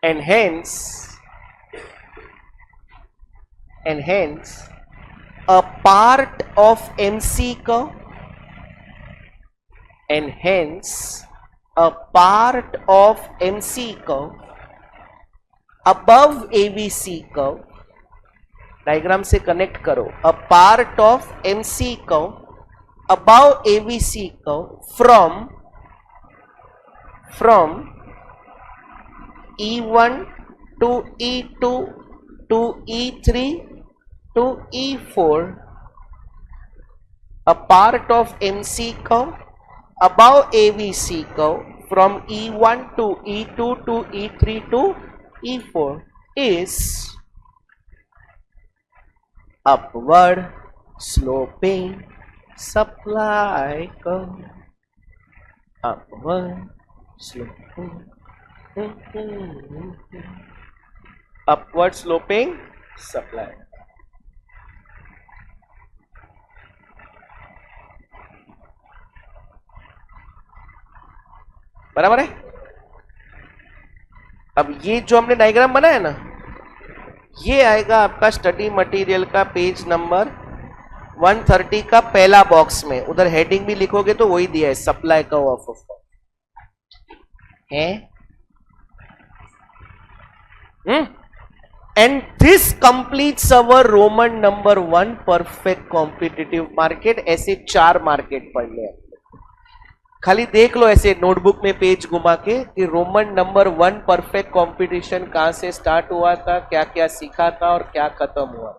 and hence a part of MC curve, and hence a part of MC curve above ABC curve diagram से connect करो. A part of MC curve above ABC curve from E1 to E2 to E3 to E4. A part of MC curve above ABC curve from E1 to E2 to E3 to E4 is upward sloping supply curve. Upward sloping. Upward sloping supply. बराबर है. अब ये जो हमने diagram बनाया ना, ये आएगा आपका स्टडी मटेरियल का पेज नंबर 130 का पहला बॉक्स में. उधर हेडिंग भी लिखोगे तो वही दिया है, सप्लाई का ऑफ है. And this completes our Roman number 1 perfect competitive market. ऐसे 4 मार्केट पढ़ ले. खाली देख लो ऐसे नोटबुक में पेज घुमा के कि रोमन नंबर 1 परफेक्ट कंपटीशन कहां से स्टार्ट हुआ था, क्या क्या सीखा था और क्या खत्म हुआ था.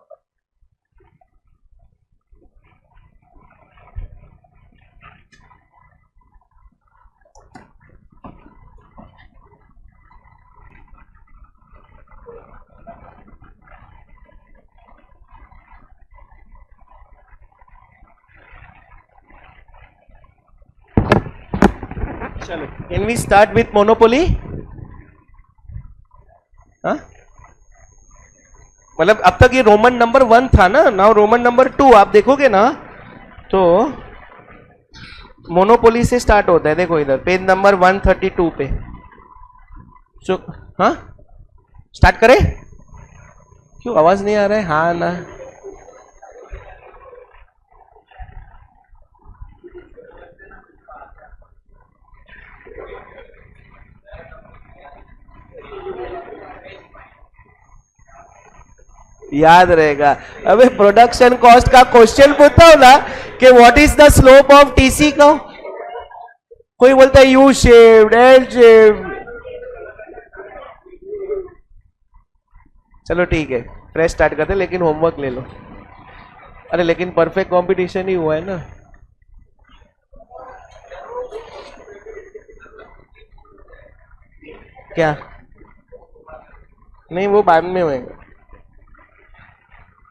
चलो, can we start with monopoly. हाँ, मतलब अब तक ये रोमन नंबर 1 था ना. नाउ रोमन नंबर 2 आप देखोगे ना तो मोनोपोली से स्टार्ट होता है. देखो इधर पेज नंबर 132 पे. हाँ, स्टार्ट करें. क्यों आवाज नहीं आ रहा है? हाँ ना. याद रहेगा. अबे प्रोडक्शन कॉस्ट का क्वेश्चन पूछता हूं ना कि what is the slope of TC का. कोई बोलता है यू शेप्ड, एल शेप्ड. चलो ठीक है, फ्रेश स्टार्ट करते, लेकिन होमवर्क ले लो. अरे लेकिन परफेक्ट कंपटीशन ही हुआ है ना. क्या नहीं, वो बाद में होएगा.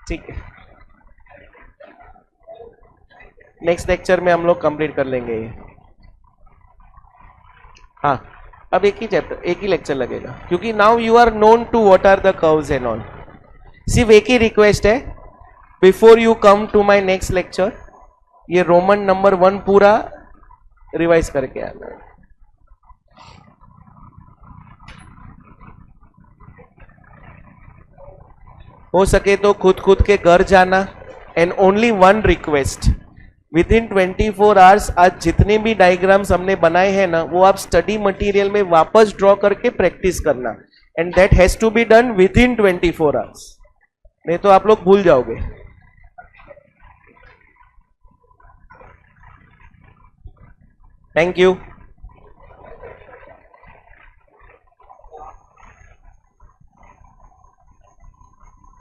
ठीक है, नेक्स्ट लेक्चर में हम लोग कंप्लीट कर लेंगे ये. हाँ, अब एक ही चैप्टर, एक ही लेक्चर लगेगा, क्योंकि now you are known to what are the curves and all. सिर्फ एक ही रिक्वेस्ट है, before you come to my next lecture, ये रोमन नंबर 1 पूरा रिवाइज करके आना. हो सके तो खुद के घर जाना. And only one request, with in 24 hours आज जितने भी डायग्राम्स हमने बनाए हैं ना, वो आप स्टडी मटेरियल में वापस ड्रॉ करके प्रैक्टिस करना. And that has to be done with in 24 hours, नहीं तो आप लोग भूल जाओगे. Thank you.